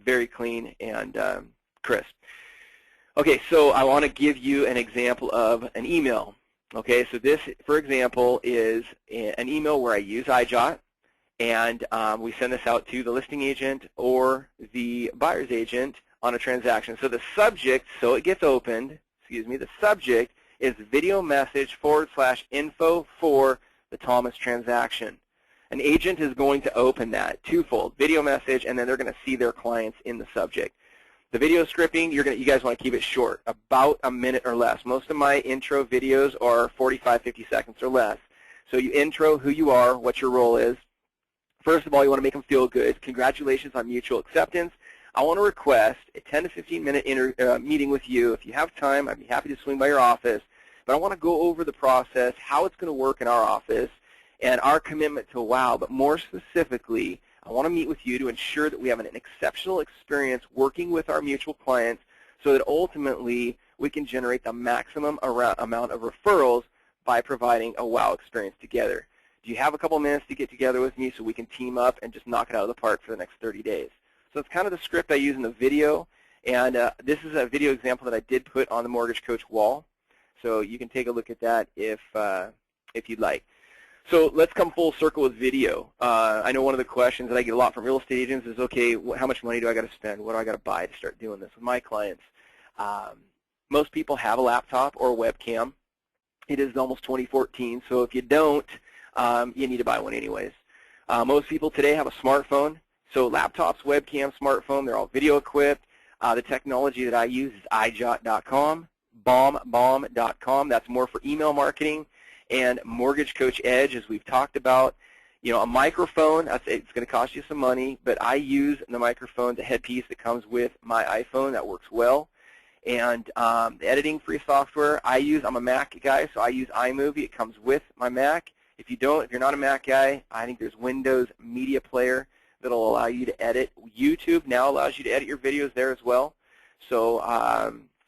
very clean and crisp. Okay, so I want to give you an example of an email. Okay, so this, for example, is an email where I use iJot, and we send this out to the listing agent or the buyer's agent on a transaction. So the subject, so it gets opened, the subject is video message / info for the Thomas transaction. An agent is going to open that twofold, video message, and then they're going to see their clients in the subject. The video scripting, you guys want to keep it short, about a minute or less. Most of my intro videos are 45, 50 seconds or less. So you intro who you are, what your role is. First of all, you want to make them feel good. Congratulations on mutual acceptance. I want to request a 10 to 15-minute meeting with you. If you have time, I'd be happy to swing by your office. But I want to go over the process, how it's going to work in our office, and our commitment to WOW. But more specifically, I want to meet with you to ensure that we have an exceptional experience working with our mutual clients so that ultimately we can generate the maximum amount of referrals by providing a WOW experience together. Do you have a couple minutes to get together with me so we can team up and just knock it out of the park for the next 30 days? So it's kind of the script I use in the video, and this is a video example that I did put on the Mortgage Coach wall. So you can take a look at that if you'd like. So let's come full circle with video. I know one of the questions that I get a lot from real estate agents is, okay, how much money do I got to spend? What do I got to buy to start doing this with my clients? Most people have a laptop or a webcam. It is almost 2014, so if you don't, you need to buy one anyways. Most people today have a smartphone. So laptops, webcam, smartphone, they're all video equipped. The technology that I use is ijot.com, bomb.com. That's more for email marketing. And Mortgage Coach Edge, as we've talked about, a microphone, it's going to cost you some money, but I use the microphone, the headpiece that comes with my iPhone. That works well. And the editing free software, I'm a Mac guy, so I use iMovie. It comes with my Mac. If you're not a Mac guy, I think there's Windows Media Player that'll allow you to edit. YouTube now allows you to edit your videos there as well. So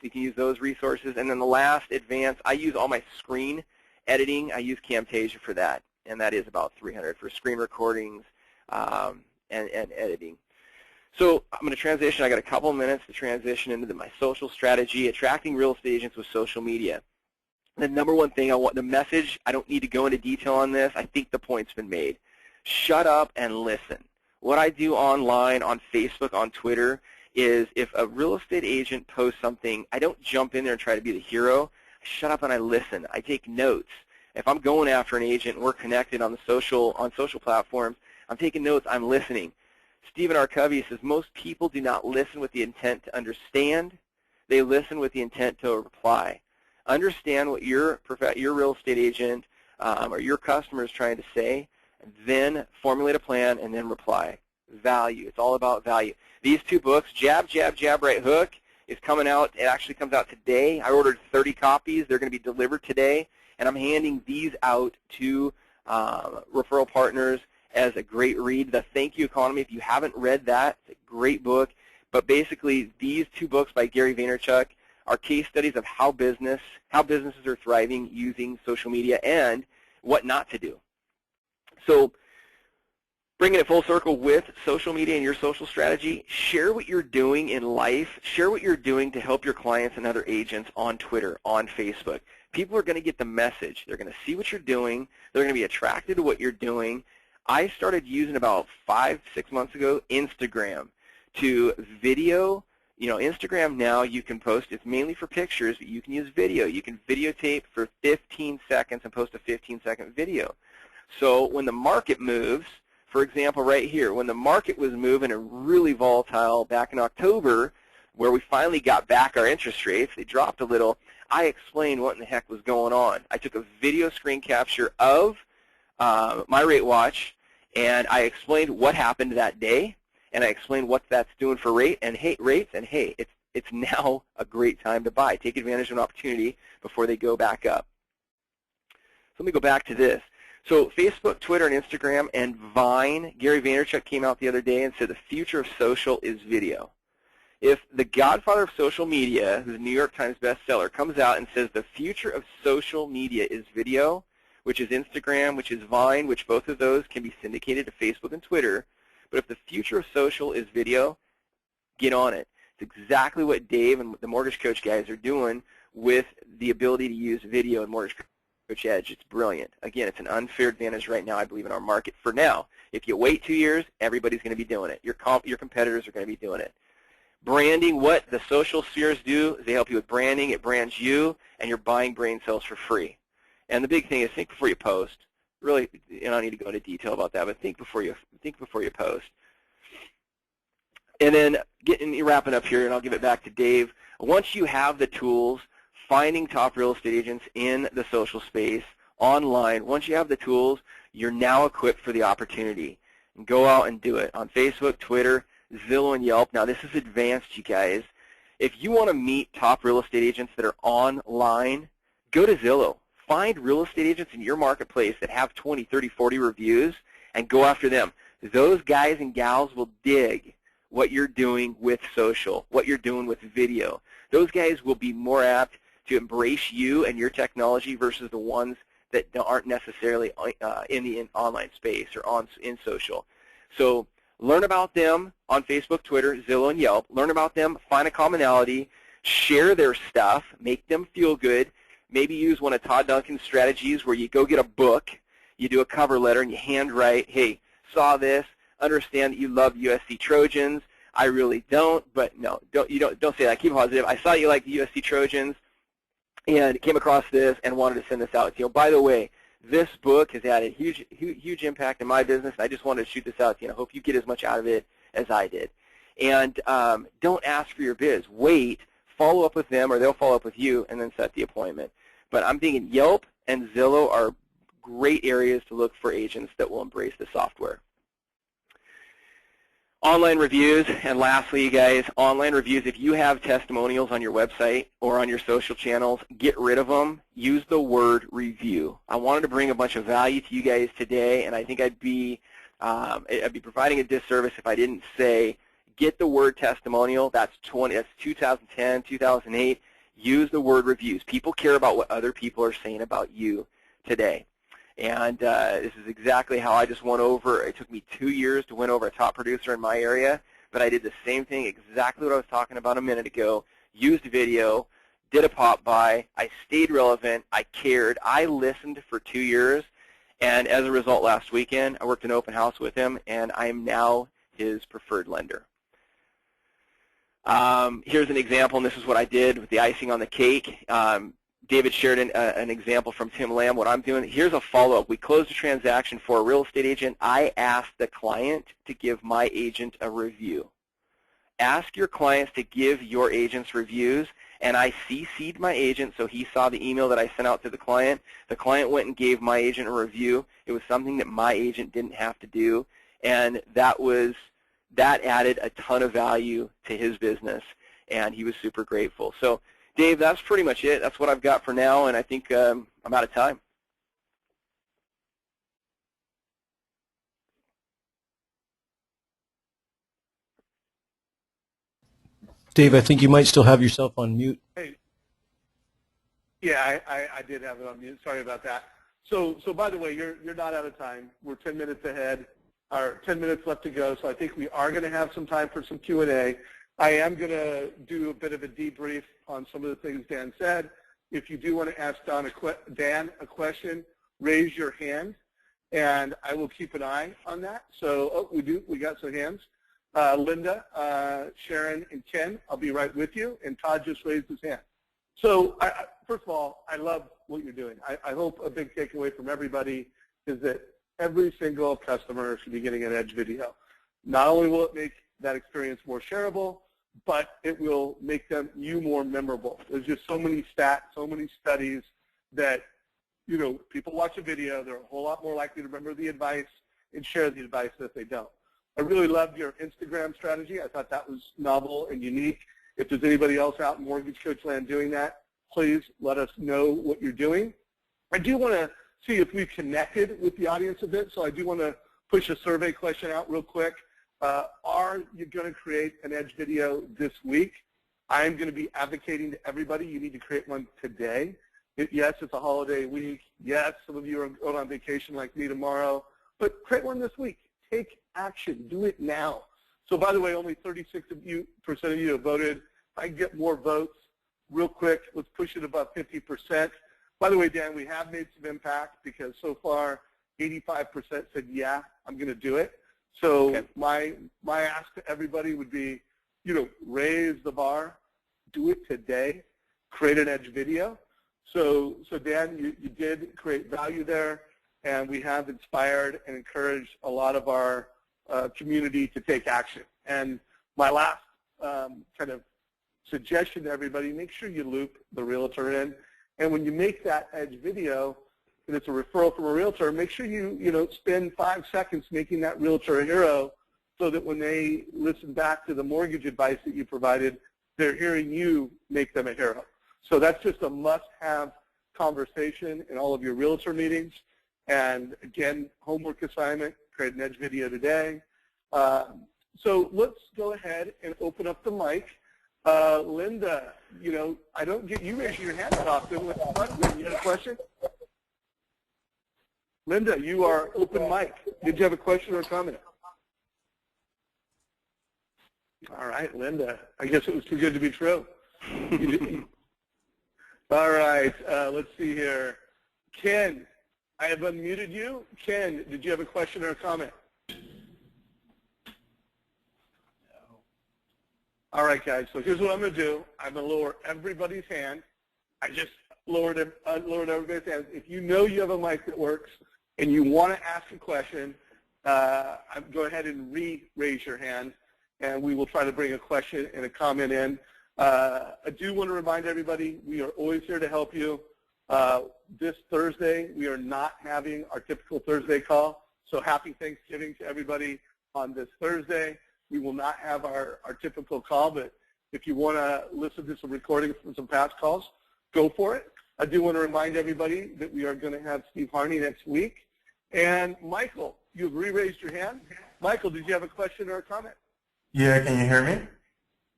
you can use those resources. And then the last advanced, I use all my screen editing. I use Camtasia for that, and that is about $300 for screen recordings and editing. So I'm going to transition. I got a couple of minutes to transition into my social strategy, attracting real estate agents with social media. The number one thing the message, I don't need to go into detail on this. I think the point's been made. Shut up and listen. What I do online, on Facebook, on Twitter, is if a real estate agent posts something, I don't jump in there and try to be the hero. I shut up and I listen. I take notes. If I'm going after an agent and we're connected on social platforms, I'm taking notes. I'm listening. Stephen R. Covey says most people do not listen with the intent to understand. They listen with the intent to reply. Understand what your real estate agent or your customer is trying to say, and then formulate a plan and then reply. Value. It's all about value. These two books, Jab, Jab, Jab, Right Hook, is coming out. It actually comes out today. I ordered 30 copies. They're going to be delivered today, and I'm handing these out to referral partners as a great read. The Thank You Economy, if you haven't read that, it's a great book. But basically, these two books by Gary Vaynerchuk are case studies of how businesses are thriving using social media and what not to do. So bringing it full circle with social media and your social strategy, share what you're doing in life. Share what you're doing to help your clients and other agents on Twitter, on Facebook. People are going to get the message. They're going to see what you're doing. They're going to be attracted to what you're doing. I started using about 5-6 months ago Instagram to video. Instagram now you can post, it's mainly for pictures, but you can use video. You can videotape for 15 seconds and post a 15-second video. So when the market moves, for example right here, when the market was moving and really volatile back in October, where we finally got back our interest rates, they dropped a little, I explained what in the heck was going on. I took a video screen capture of my rate watch, and I explained what happened that day, and I explained what that's doing for rates, and hey, it's now a great time to buy. Take advantage of an opportunity before they go back up. So let me go back to this. So Facebook, Twitter, and Instagram, and Vine, Gary Vaynerchuk came out the other day and said the future of social is video. If the godfather of social media, who's a New York Times bestseller, comes out and says the future of social media is video, which is Instagram, which is Vine, which both of those can be syndicated to Facebook and Twitter, but if the future of social is video, get on it. It's exactly what Dave and the Mortgage Coach guys are doing with the ability to use video and Mortgage Coach Edge. It's brilliant. Again, it's an unfair advantage right now, I believe, in our market for now. If you wait 2 years, everybody's going to be doing it. Your competitors are going to be doing it. Branding, what the social spheres do is they help you with branding. It brands you, and you're buying brain cells for free. And the big thing is think before you post. Really, you don't need to go into detail about that, but think before you post. And then wrapping up here, and I'll give it back to Dave. Once you have the tools, finding top real estate agents in the social space, online, once you have the tools, you're now equipped for the opportunity. And go out and do it on Facebook, Twitter, Zillow, and Yelp. Now, this is advanced, you guys. If you want to meet top real estate agents that are online, go to Zillow. Find real estate agents in your marketplace that have 20, 30, 40 reviews, and go after them. Those guys and gals will dig what you're doing with social, what you're doing with video. Those guys will be more apt to embrace you and your technology versus the ones that aren't necessarily in the online space or in social. So learn about them on Facebook, Twitter, Zillow, and Yelp. Learn about them, find a commonality, share their stuff, make them feel good. Maybe use one of Todd Duncan's strategies where you go get a book, you do a cover letter, and you handwrite, hey, saw this, understand that you love USC Trojans. I really don't, but no, don't say that. Keep it positive. I saw you like the USC Trojans and came across this and wanted to send this out to you. By the way, this book has had a huge impact in my business, and I just wanted to shoot this out to you. I hope you get as much out of it as I did. And don't ask for your biz. Wait, follow up with them, or they'll follow up with you, and then set the appointment. But I'm thinking Yelp and Zillow are great areas to look for agents that will embrace the software. Online reviews, and lastly, you guys, online reviews. If you have testimonials on your website or on your social channels, get rid of them. Use the word review. I wanted to bring a bunch of value to you guys today, and I think I'd be providing a disservice if I didn't say get the word testimonial. That's 2010, 2008. Use the word reviews. People care about what other people are saying about you today. And this is exactly how I just went over. It took me 2 years to win over a top producer in my area, but I did the same thing, exactly what I was talking about a minute ago. Used video, did a pop-by. I stayed relevant. I cared. I listened for 2 years, and as a result, last weekend, I worked an open house with him, and I am now his preferred lender. Here's an example, and this is what I did with the icing on the cake. David shared an example from Tim Lamb, what I'm doing. Here's a follow-up. We closed a transaction for a real estate agent. I asked the client to give my agent a review. Ask your clients to give your agents reviews, and I CC'd my agent so he saw the email that I sent out to the client. The client went and gave my agent a review. It was something that my agent didn't have to do, and that added a ton of value to his business, and he was super grateful. So, Dave, that's pretty much it. That's what I've got for now, and I think I'm out of time. Dave, I think you might still have yourself on mute. Hey. Yeah, I did have it on mute. Sorry about that. So by the way, you're not out of time. We're 10 minutes ahead, or 10 minutes left to go, so I think we are going to have some time for some Q&A. I am going to do a bit of a debrief on some of the things Dan said. If you do want to ask Dan a question, raise your hand, and I will keep an eye on that. So, we got some hands. Linda, Sharon, and Ken, I'll be right with you, and Todd just raised his hand. So, first of all, I love what you're doing. I hope a big takeaway from everybody is that every single customer should be getting an Edge video. Not only will it make that experience more shareable, but it will make you more memorable. There's just so many stats, so many studies that, people watch a video, they're a whole lot more likely to remember the advice and share the advice if they don't. I really loved your Instagram strategy. I thought that was novel and unique. If there's anybody else out in Mortgage Coach Land doing that, please let us know what you're doing. I do want to see if we've connected with the audience a bit, so I do want to push a survey question out real quick. Are you going to create an Edge video this week? I'm going to be advocating to everybody, you need to create one today. Yes, it's a holiday week. Yes, some of you are going on vacation like me tomorrow, but create one this week. Take action. Do it now. So by the way, only 36% of you have voted. I can get more votes real quick. Let's push it above 50%. By the way, Dan, we have made some impact because so far 85% said, yeah, I'm going to do it. So Okay. my ask to everybody would be, raise the bar, do it today, create an edge video. So Dan, you did create value there, and we have inspired and encouraged a lot of our community to take action. And my last kind of suggestion to everybody, make sure you loop the realtor in. And when you make that edge video, and it's a referral from a realtor, make sure you spend 5 seconds making that realtor a hero so that when they listen back to the mortgage advice that you provided, they're hearing you make them a hero. So that's just a must-have conversation in all of your realtor meetings. And again, homework assignment, create an edge video today. So let's go ahead and open up the mic. Linda, I don't get you raising your hand that often. You have a question? Linda, you are open mic. Did you have a question or a comment? All right, Linda. I guess it was too good to be true. All right, let's see here. Ken, I have unmuted you. Ken, did you have a question or a comment? No. All right, guys, so here's what I'm going to do. I'm going to lower everybody's hand. I just lowered everybody's hand. If you know you have a mic that works and you want to ask a question, go ahead and re-raise your hand, and we will try to bring a question and a comment in. I do want to remind everybody, we are always here to help you. This Thursday, we are not having our typical Thursday call, so happy Thanksgiving to everybody on this Thursday. We will not have our typical call, but if you want to listen to some recordings from some past calls, go for it. I do want to remind everybody that we are going to have Steve Harney next week. And Michael, you've re-raised your hand. Michael, did you have a question or a comment? Yeah, can you hear me?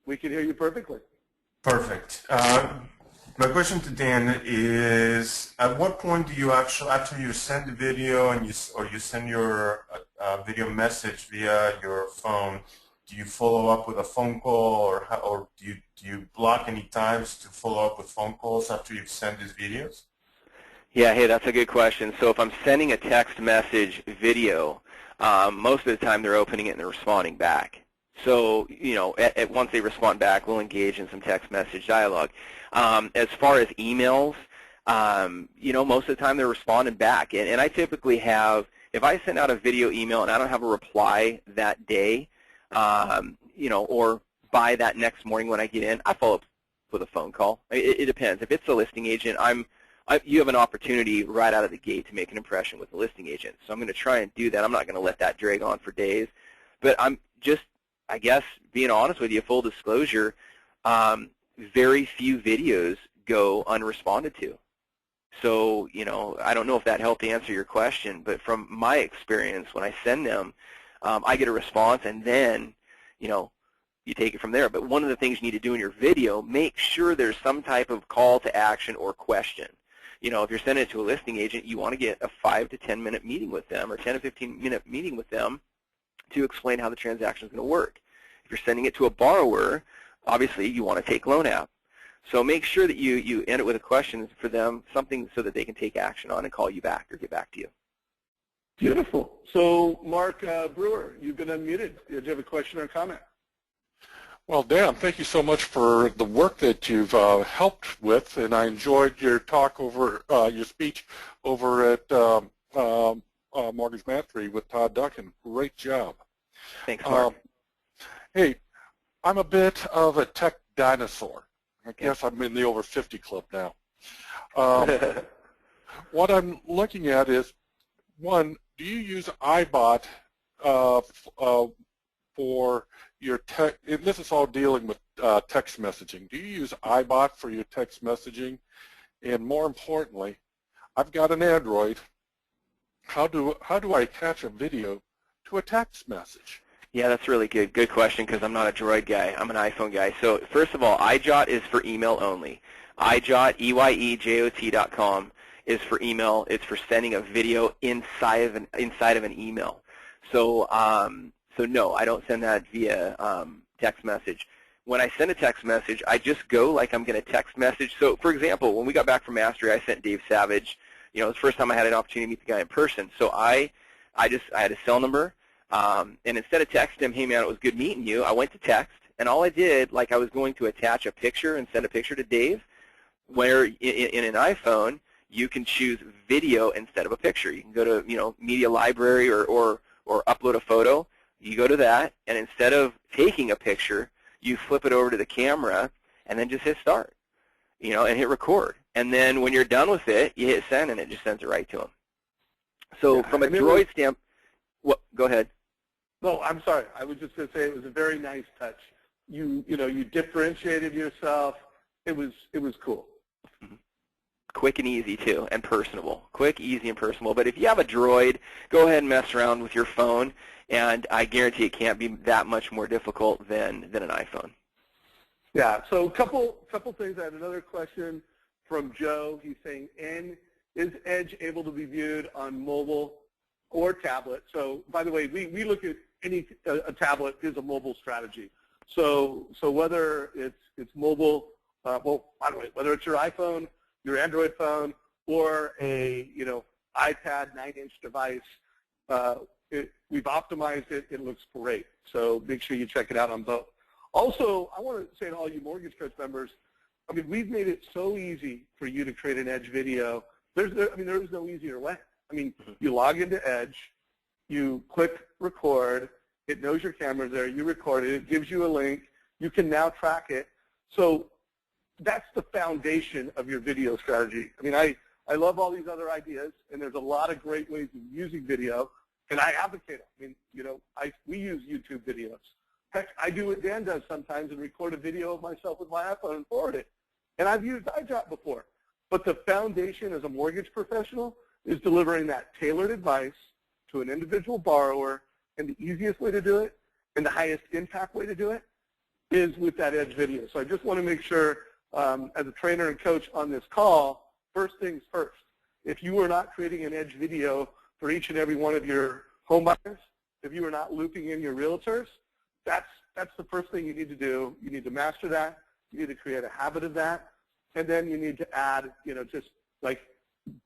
We can hear you perfectly. Perfect. My question to Dan is, at what point do you actually, after you send the video and you send your video message via your phone, do you follow up with a phone call, or do you block any times to follow up with phone calls after you've sent these videos? Yeah, hey, that's a good question. So if I'm sending a text message video, most of the time they're opening it and they're responding back. So, once they respond back, we'll engage in some text message dialogue. As far as emails, most of the time they're responding back. And I typically have, if I send out a video email and I don't have a reply that day, or by that next morning when I get in, I follow up with a phone call. It depends. If it's a listing agent, you have an opportunity right out of the gate to make an impression with the listing agent. So I'm going to try and do that. I'm not going to let that drag on for days. But I'm just, I guess, being honest with you, full disclosure, very few videos go unresponded to. So, I don't know if that helped answer your question, but from my experience, when I send them, I get a response, and then, you take it from there. But one of the things you need to do in your video, make sure there's some type of call to action or question. If you're sending it to a listing agent, you want to get a 5 to 10 minute meeting with them, or 10 to 15 minute meeting with them to explain how the transaction is going to work. If you're sending it to a borrower, obviously you want to take loan app. So make sure that you end it with a question for them, something so that they can take action on and call you back or get back to you. Beautiful. So Mark Brewer, you've been unmuted. Do you have a question or a comment? Well, Dan, thank you so much for the work that you've helped with, and I enjoyed your talk over your speech over at Mortgage Mastery with Todd Duncan. Great job. Thanks, Mark. Hey, I'm a bit of a tech dinosaur. I guess I'm in the over 50 club now. What I'm looking at is, one, do you use iBot for your text? This is all dealing with text messaging. Do you use iBot for your text messaging? And more importantly, I've got an Android. How do I attach a video to a text message? Yeah, that's really good. Good question, because I'm not a Droid guy. I'm an iPhone guy. So first of all, iJot is for email only. iJot, EYEJOT.com is for email. It's for sending a video inside of an email. So So no, I don't send that via text message. When I send a text message, I just go like I'm going to text message. So, for example, when we got back from Mastery, I sent Dave Savage. You know, it was the first time I had an opportunity to meet the guy in person. So I had a cell number, and instead of texting him, hey man, it was good meeting you, I went to text, and all I did, like I was going to attach a picture and send a picture to Dave, where in an iPhone you can choose video instead of a picture. You can go to, you know, media library or upload a photo. You go to that, and instead of taking a picture, you flip it over to the camera and then just hit start, you know, and hit record. And then when you're done with it, you hit send, and it just sends it right to him. So Yeah, from a Droid standpoint, go ahead. No, I'm sorry. I was just going to say it was a very nice touch. You differentiated yourself. It was cool. Quick and easy too, and personable. Quick, easy, and personable. But if you have a Droid, go ahead and mess around with your phone, and I guarantee it can't be that much more difficult than an iPhone. Yeah. So a couple things. I had another question from Joe. He's saying, is Edge able to be viewed on mobile or tablet? So by the way, we look at a tablet is a mobile strategy. So whether it's mobile, well, by the way, whether it's your iPhone, your Android phone, or a iPad 9-inch device, we've optimized it. It looks great. So make sure you check it out on both. Also, I want to say to all you Mortgage Coach members, I mean, we've made it so easy for you to create an Edge video. There is no easier way. I mean, you log into Edge, you click record, it knows your camera's there, you record it, it gives you a link, you can now track it. So that's the foundation of your video strategy. I mean, I love all these other ideas, and there's a lot of great ways of using video, and I advocate it. I mean, we use YouTube videos. Heck, I do what Dan does sometimes and record a video of myself with my iPhone and forward it. And I've used iDrop before. But the foundation as a mortgage professional is delivering that tailored advice to an individual borrower, and the easiest way to do it and the highest impact way to do it is with that Edge video. So I just want to make sure, as a trainer and coach on this call, first things first. If you are not creating an Edge video for each and every one of your home buyers, if you are not looping in your realtors, that's the first thing you need to do. You need to master that. You need to create a habit of that. And then you need to add, just like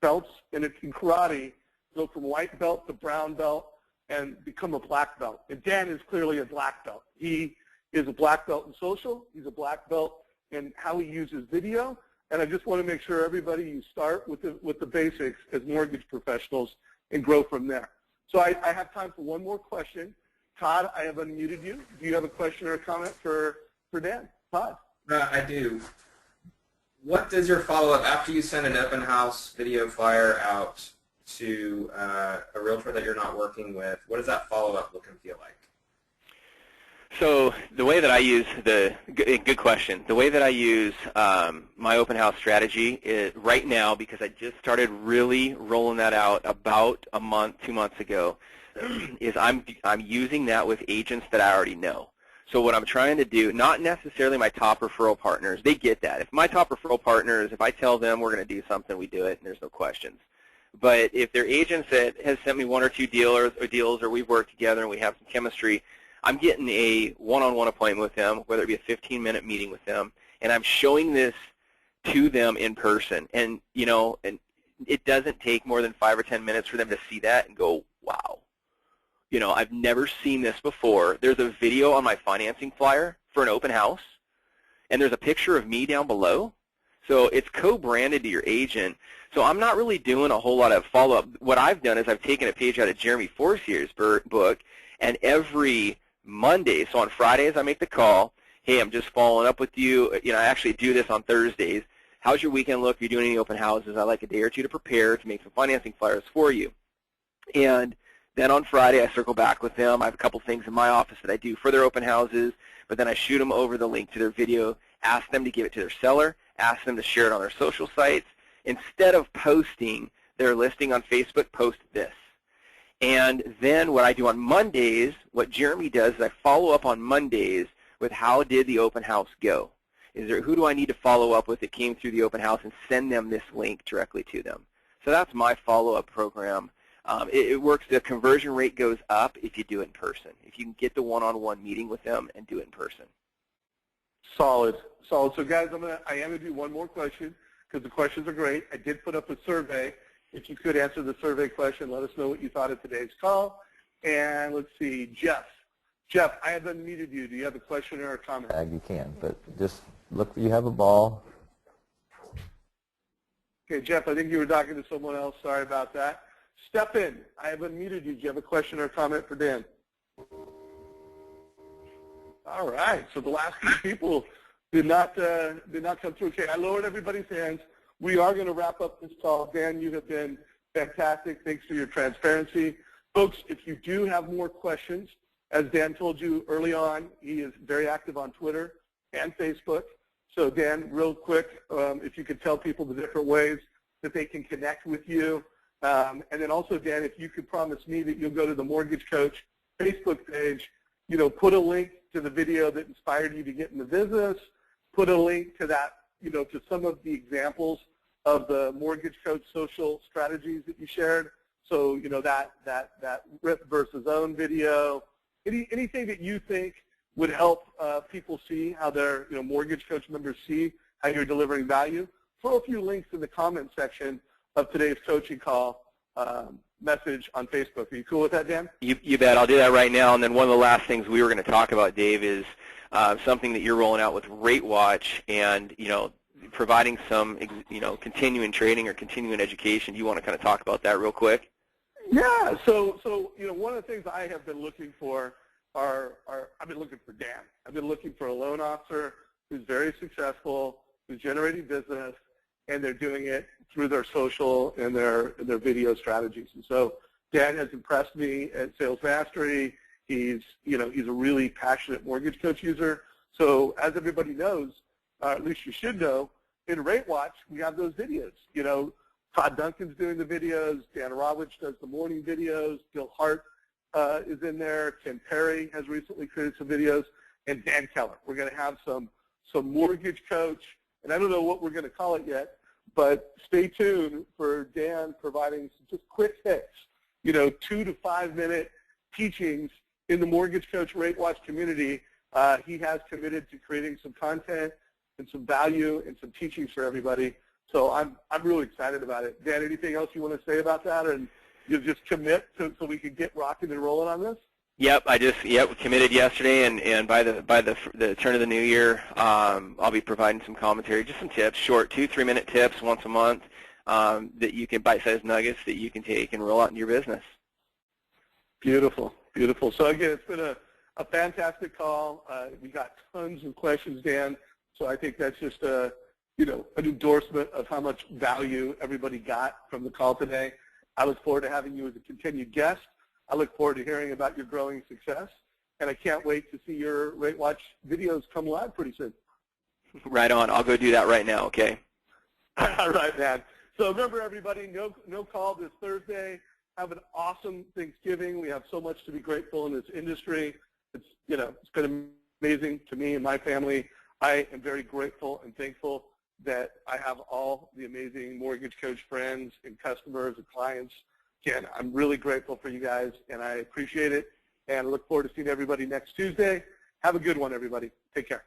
belts in karate, go from white belt to brown belt and become a black belt. And Dan is clearly a black belt. He is a black belt in social. He's a black belt in how he uses video. And I just want to make sure everybody, you start with the basics as mortgage professionals and grow from there. So I have time for one more question. Todd, I have unmuted you. Do you have a question or a comment for Dan? Todd? I do. What does your follow-up, after you send an open house video flyer out to a realtor that you're not working with, what does that follow-up look and feel like? So the way that I use good question. The way that I use my open house strategy is right now, because I just started really rolling that out about a month, 2 months ago, is I'm using that with agents that I already know. So what I'm trying to do, not necessarily my top referral partners, they get that. If my top referral partners, if I tell them we're going to do something, we do it, and there's no questions. But if they're agents that has sent me 1 or 2 deals, or we've worked together and we have some chemistry, I'm getting a one-on-one appointment with them, whether it be a 15-minute meeting with them, and I'm showing this to them in person. And and it doesn't take more than 5 or 10 minutes for them to see that and go, wow. I've never seen this before. There's a video on my financing flyer for an open house, and there's a picture of me down below. So it's co-branded to your agent. So I'm not really doing a whole lot of follow-up. What I've done is I've taken a page out of Jeremy Forcier's book, and every Monday, so on Fridays I make the call, hey, I'm just following up with you. I actually do this on Thursdays. How's your weekend look? Are you doing any open houses? I'd like a day or two to prepare to make some financing flyers for you. And then on Friday, I circle back with them. I have a couple things in my office that I do for their open houses, but then I shoot them over the link to their video, ask them to give it to their seller, ask them to share it on their social sites. Instead of posting their listing on Facebook, post this. And then what I do on Mondays, what Jeremy does is I follow up on Mondays with how did the open house go? Who do I need to follow up with that came through the open house, and send them this link directly to them. So that's my follow-up program. It works. The conversion rate goes up if you do it in person. If you can get the one-on-one meeting with them and do it in person. Solid, solid. So guys, I am gonna do one more question because the questions are great. I did put up a survey. If you could answer the survey question, let us know what you thought of today's call. And let's see, Jeff. Jeff, I have unmuted you. Do you have a question or a comment? You can, but just look, you have a ball. Okay, Jeff, I think you were talking to someone else. Sorry about that. Step in. I have unmuted you. Do you have a question or a comment for Dan? All right. So the last few people did not come through. Okay, I lowered everybody's hands. We are going to wrap up this call. Dan, you have been fantastic. Thanks for your transparency. Folks, if you do have more questions, as Dan told you early on, he is very active on Twitter and Facebook. So Dan, real quick, if you could tell people the different ways that they can connect with you. And then also, Dan, if you could promise me that you'll go to the Mortgage Coach Facebook page, you know, put a link to the video that inspired you to get in the business, put a link to that, you know, to some of the examples of the Mortgage Coach social strategies that you shared. So, you know, that rip versus own video, anything that you think would help people see how their, you know, Mortgage Coach members see how you're delivering value. Throw a few links in the comment section of today's coaching call message on Facebook. Are you cool with that, Dan? You bet. I'll do that right now. And then one of the last things we were going to talk about, Dave, is something that you're rolling out with Rate Watch and, you know, providing some, you know, continuing training or continuing education. Do you want to kind of talk about that real quick? Yeah. So you know, one of the things I have been looking for I've been looking for Dan. I've been looking for a loan officer who's very successful, who's generating business, and they're doing it through their social and their video strategies. And so Dan has impressed me at Sales Mastery. He's a really passionate Mortgage Coach user. So as everybody knows, at least you should know, in Rate Watch we have those videos. You know, Todd Duncan's doing the videos. Dan Rawich does the morning videos. Gil Hart is in there. Ken Perry has recently created some videos, and Dan Keller. We're going to have some Mortgage Coach, and I don't know what we're going to call it yet, but stay tuned for Dan providing some just quick hits, you know, 2 to 5 minute teachings in the Mortgage Coach Rate Watch community. He has committed to creating some content and some value and some teachings for everybody. So I'm really excited about it. Dan, anything else you want to say about that, and you'll just commit so we can get rocking and rolling on this? Yep, we committed yesterday, and by the turn of the new year, I'll be providing some commentary, just some tips, short 2-3 minute tips once a month that you can bite-sized nuggets that you can take and roll out in your business. Beautiful, beautiful. So again, it's been a fantastic call. We got tons of questions, Dan. So I think that's just an endorsement of how much value everybody got from the call today. I look forward to having you as a continued guest. I look forward to hearing about your growing success, and I can't wait to see your Rate Watch videos come live pretty soon. Right on. I'll go do that right now, okay? All right, man. So remember, everybody, no call this Thursday. Have an awesome Thanksgiving. We have so much to be grateful in this industry. It's been amazing to me and my family. I am very grateful and thankful that I have all the amazing Mortgage Coach friends and customers and clients. Again, I'm really grateful for you guys, and I appreciate it, and I look forward to seeing everybody next Tuesday. Have a good one, everybody. Take care.